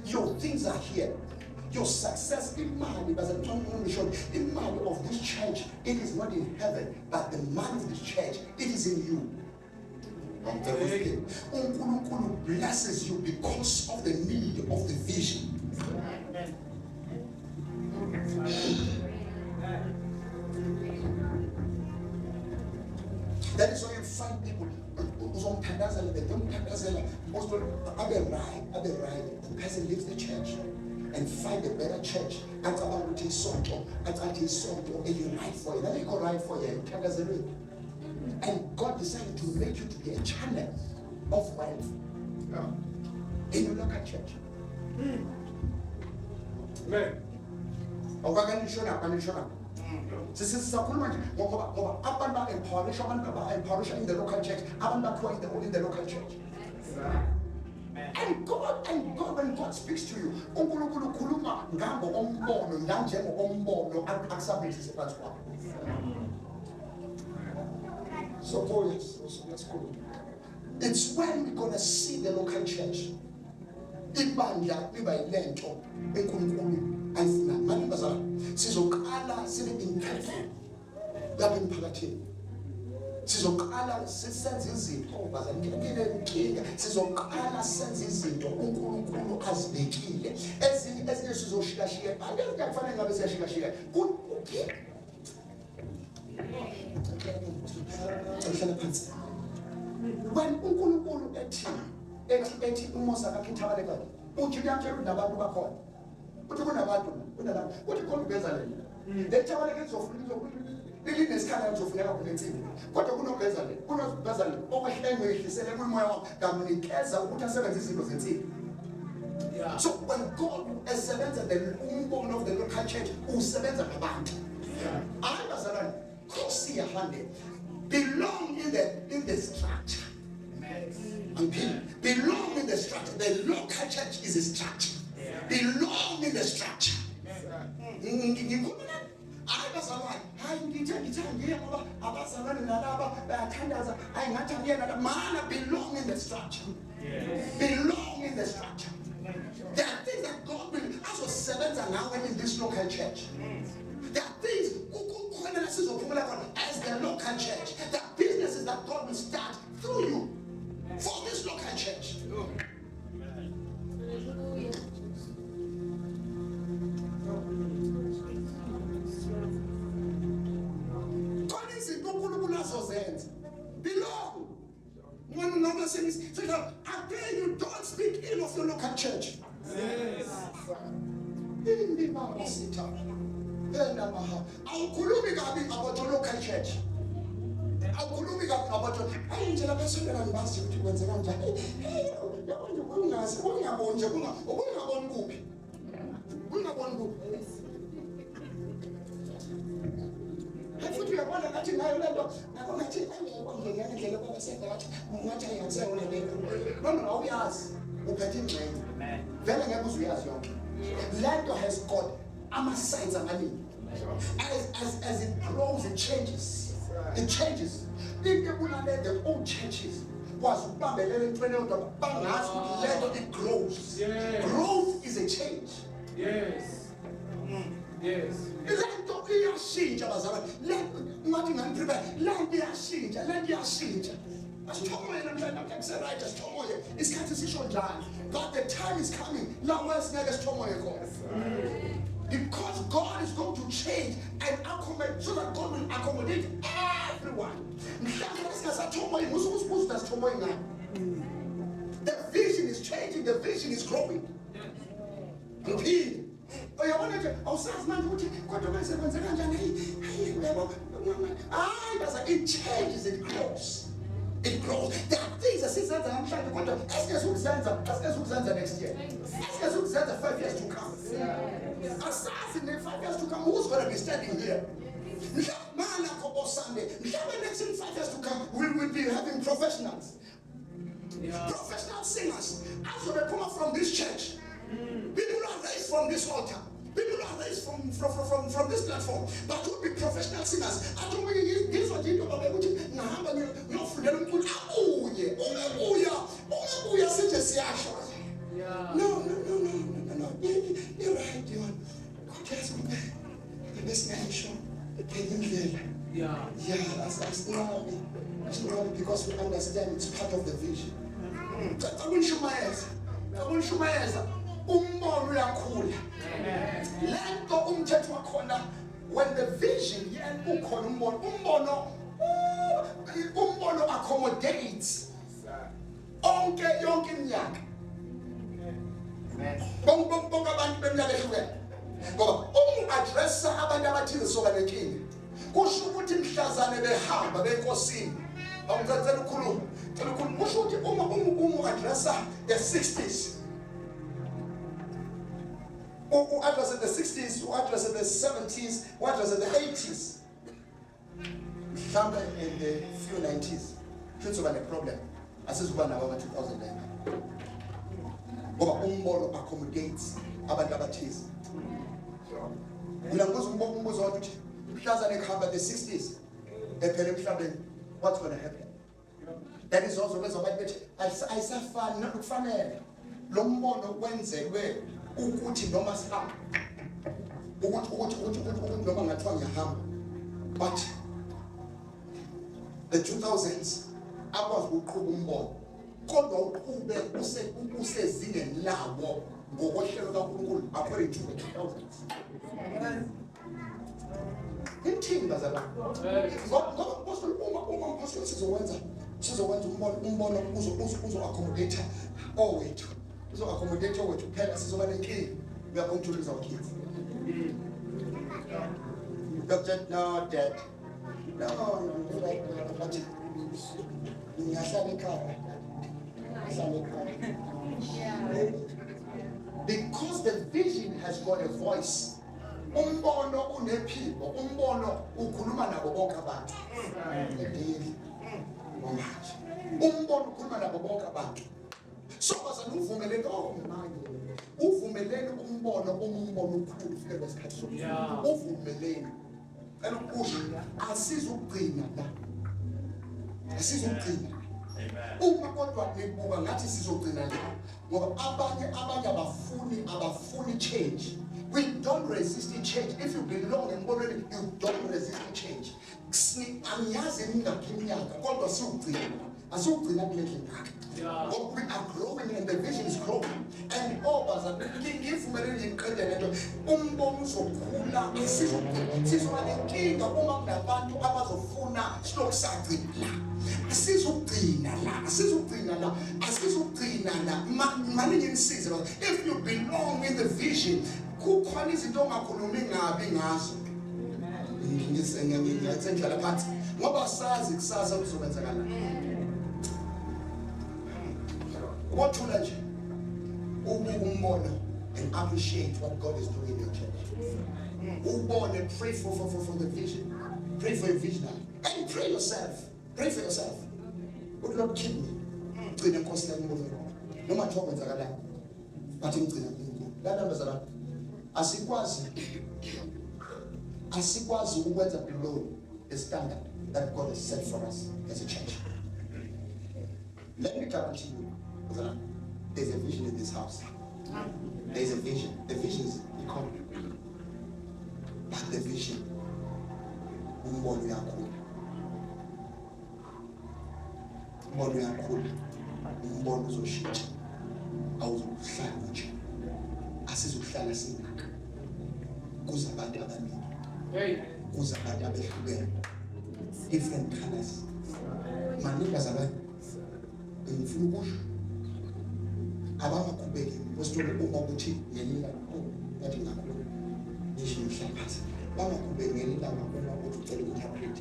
Your things are here. Your success, imali of this church, it is not in heaven, but the money of this church, it is in you. Unkulunkulu blesses you because of the need of the vision. That is why you find people uzomthandazela bedumthandazela most abe right the person leaves the church and find a better church acabanga ukuthi isonto acathi isonto eli-right for yena alikho right for yena uthandazelweni. And God decided to make you to be a channel of wealth in your local church. Amen. Awukakanishona sisakhuluma nje ngoba abantu ba-empowerisha abantu ba-empowerisha in the local church, abantu bakhiwa in the local church. And God, when God speaks to you, uNkulunkulu ukhuluma ngokombono nanjengokombono akusabenzise phansi kwakho. So let's go. It's when we're gonna see the local church. Ibandla liba yilento enkulunkulu ayifuna. Manibazana sizoqala sibe impactful lapha emphakathini. Sizoqala sisenze izinto bazanikelela inkinga. Sizoqala senze izinto uNkulunkulu azibekile. Ezinye sizoshikashika. Angeke kufanele ngabe siyashikashika. When uNkulunkulu ethi uMosa kaKithabaleka uthi uyamtshela nabantu bakhona uthi kunabantu uthi khona uBezaleli leThabaleka linesikhala lizofuneka kunensimbi kodwa kunoBezaleli okwehlenwe ehlisele umoya wakho ngamnikeza ukuthi asebenze izinto zensimbi. So when God esebenza the umbono of the local church usebenza ngabantu ayibazalwane Kosi yahande belong in the structure. Belong in the structure. The local church is a structure. Belong in the structure. Belong in the structure. Belong in the structure. There are things that God will also servants are now in this local church. There are things as the local church. There are businesses that God will start through you for this local church. Belong. I tell you, don't speak ill of your local church. Awukhulumi kabi about your local church. Awukhulumi kabi about your nje lapha esondela ngibazi ukuthi kwenze kanjani. Ungazi ungaboni nje ungaboni kuphi. Ungaboni kuphi. Futhi uyabona ngathi ngayo lento ngakho ngathi ngiyona indlela baba senza ngathi ayenzeka lento. Noma awuyazi uphethe ingxenye. Vele ngeke uzuyazi yonke. Lento has got ama-signs amaningi. As it grows, it changes. It changes. The old churches was it grows. Growth is a change. Yes. Yes. Lento iyashintsha bazalwane. Ngathi ngiprepare. Lento iyashintsha. Asithomoye namhlanje akuseRight asithomoye. Isikhathi sisho njalo. But the time is coming. La wesingeke sithomoye khona. Because God is going to change and accommodate so that God will accommodate everyone. The vision is changing, the vision is growing. Repeat. It changes, it grows. It grows. There are things that says that I'm trying to control. As next year. As 5 years to come. Assassin 5 years to come, who's going to be standing here? Next in 5 years to come, we will be having professionals. Professional singers. As they come from this church. People are raised from this altar. People are raised from this platform. But we'll be professional singers. I don't mean this what you do. No. You're right, John. God has me. This nation. That's not because we understand it's part of the vision. I won't show my eyes. Umbono uyakhula. Lento umthetho wakhona when the vision ukhona umbono accommodates yonke iminyaka. Amen. Bonke abantu beminyaka ehlukene. Ngoba addressa abantu abathile soka lenkinga. Kusho ukuthi mhlazane behamba benkosini. Awucela ukukhuluma. Cela ukukhuluma. Kusho ukuthi uma addressa the 60s. Address in the 60s, address in the 70s, address in the 80s. Mhlawumbe in the few 90s. Should have a problem. Asizuba nawo ama 2009. Ngoba umbono accommodates abantu abathize. Mina umbuzo wathi mhlazane ekhamba the 60s ephele emhlabeni, what's going to happen? That is also because abantu bethi ayisafani nokufanele. Lo mbono wenzelwe ukuthi noma sihamba ukuthi noma ngathiwa ngiyahamba, but the 2000s akwazi ukuqhuba umbono kodwa uqhube usezingeni lawo ngokohlelo kaNkulunkulu according to the 2000s. Inthini bazalwane? Ngoba uma mphosini sizokwenza umbono uzo accommodate owethu. Uzo accommodate owethu phela sizoba nenkinga. We are going to lose our kids. Doctor, no, Dad. No, right now, but because the vision has got a voice. Umbono unephimbo, umbono ukhuluma nabo bonke abantu. Umbono ukhuluma nabo bonke abantu. So bazana uvumelene manje. Uvumelene umbono ukhulu ufike kwesikhathi sokufa. Uvumelene. Elokusho asizugcina la. Asizugcina. Uma kodwa nibuka ngathi sizogcina la. Ngoba abanye abafuni change. We don't resist the change. If you belong and already, you don't resist the change. Angiyazi ngakho iminyaka kodwa siwugcina. Asugcina kule ndlela. We are growing and the vision is growing. And bazana ngivumelene ngiqede lento umbono uzokhula sizoba nenkinga uma kunabantu abazofuna silokusagcina. Asizugcina la maningi insize. If you belong in the vision kukhona izinto ongakhulumi ngabi ngazo. Ngiyathendlela phansi ngoba sazi kusasa kuzokwenzakala. Wathula nje umbono and appreciate what God is doing in your church. Ubone, pray for the vision. Pray for your vision and pray yourself. Pray for yourself. Would Lord keep me. Gcina Nkosi yami ngoba noma nje okwenzakala. Bathi ngicina Nkulunkulu. Lana bazalwane asikwazi ukwenza below the standard that God has set for us as a church. Let me guarantee you, there's a vision in this house. There's a vision. The vision is economy. But the vision, umbono uyakhula. Umbono uzoshintsha. Awuzohlala nje. Asizohlala sinaka. Kuza abantu abaningi. Kuza abantu abehlukene. Different colors. Maningi bazalwane. Ngifuna ukusho abangaqhubeki wesitolo uma ukuthi ngelila ngathi ngakhulu ngisho mhlaphathi bangaqhubeki ngelila ngakhulu ukuthi ucela interpret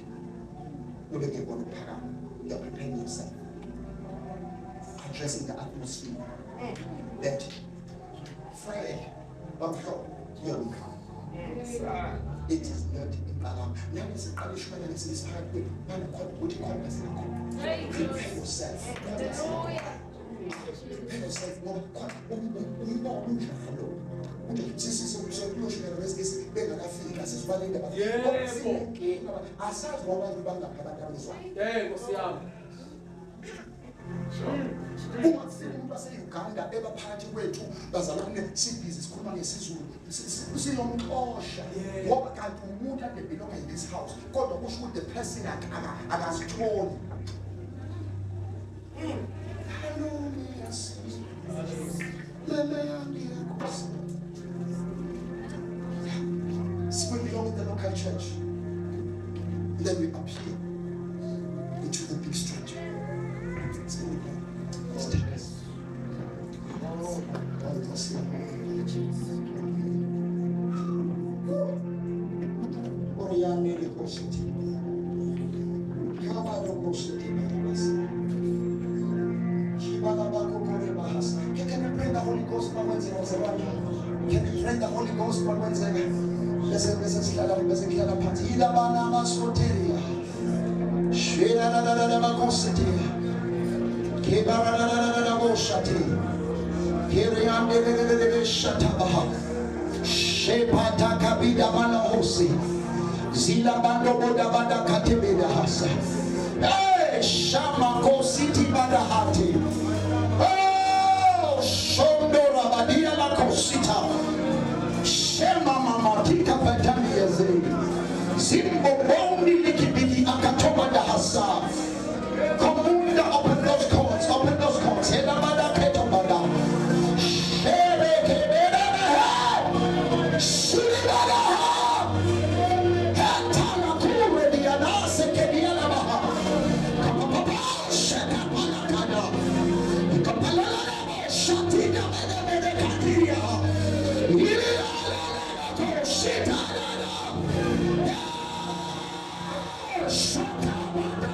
ube ngebona ukuphakama. You're preparing yourself, addressing the atmosphere that Friday here we come. It is not impalama. Now it's a traditional and it's hard way. Prepare yourself. Prepare yourself. Uma umuntu waseUganda ebaphakathi kwethu bazalwane sibhizi sikhuluma ngesizulu siyomxosha ngoba kanti umuntu ade belong in this house kodwa kusho ukuthi the person akazitholi. Hallelujah. So we belong in the local church. Then we appeal into the big structure. It's Can you pray the Holy Ghost one Wednesday? Bese sihlala phansi. Yilabana abasoteria. Shira da da da bakositi. Kebara da da da boshati. Kiriande de shatabaha. Shepata kabida manahosi. Zila bando boda bada katebeda hasa. Hey, Shama kositi badahati. Oh, Shondora badia la kosita. Shema mama tika badani yaze. Zimbo bondi likibidi akatoba dahasa. Komunda, open those cords, open those cords. Hela bada keto bada. Shere kebeda ha. Shiri bada ha. Hatana kure dianase kediana baha. Kapapa shaka palakada. Kapalala shatina bede katiria. Ili ala to shita ala. Shaka bada.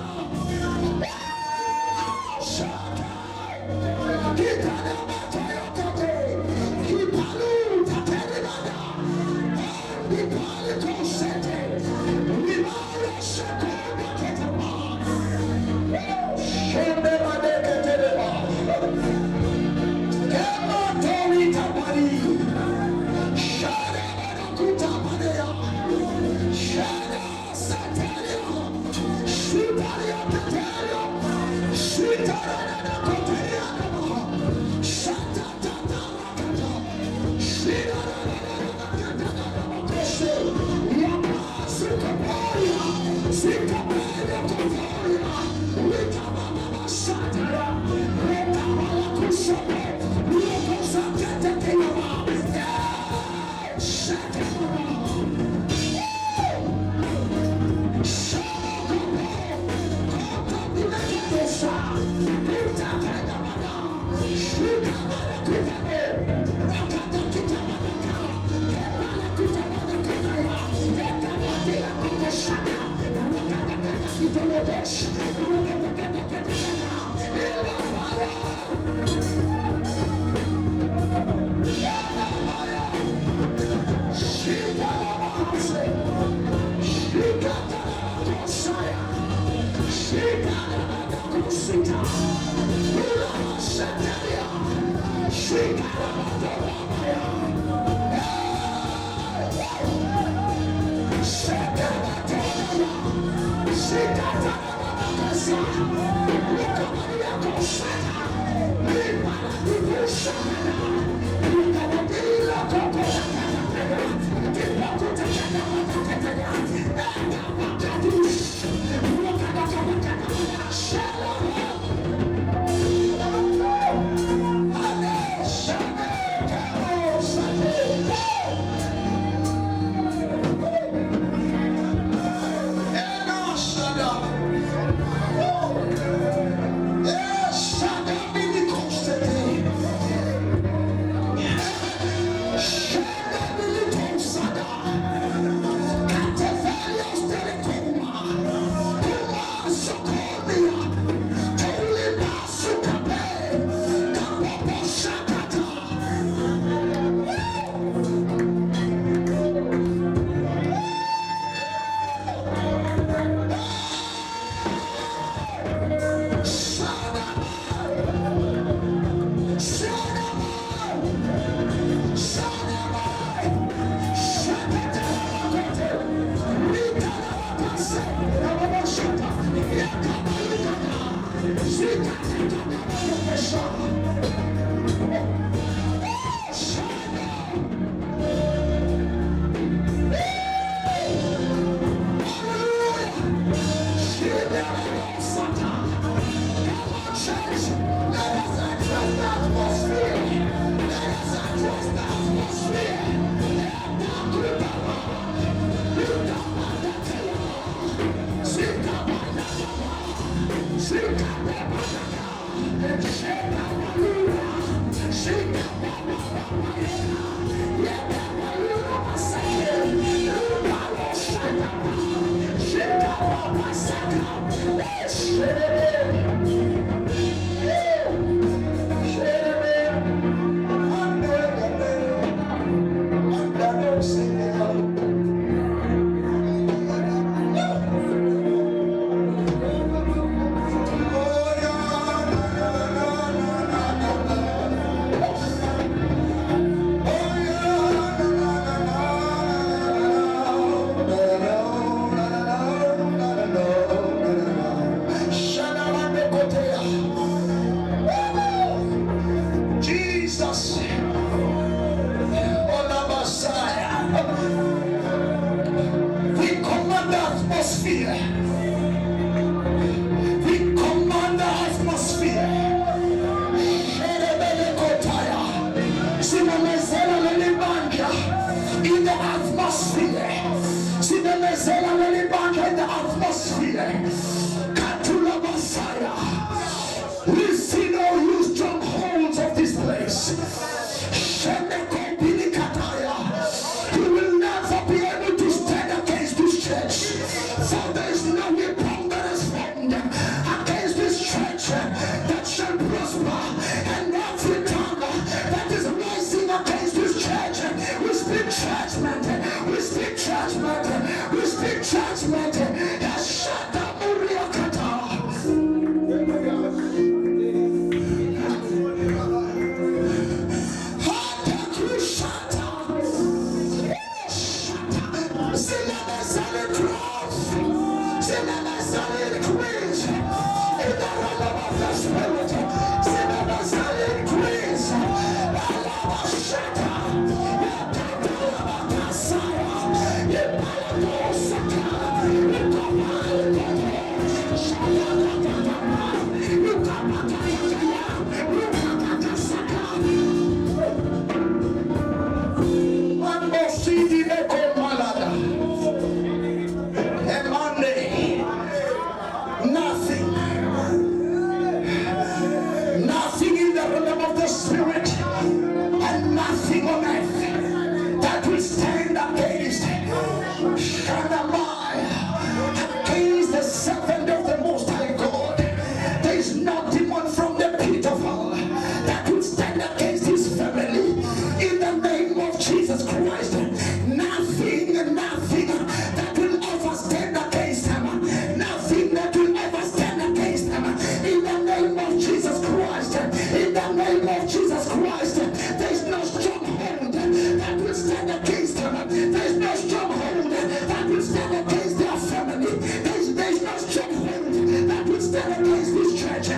name of Jesus Christ. In the name of Jesus Christ. There's no stronghold that will stand against them. There's no stronghold that will stand against their family. There's no stronghold that will stand against this church.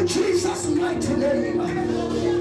In Jesus' mighty name.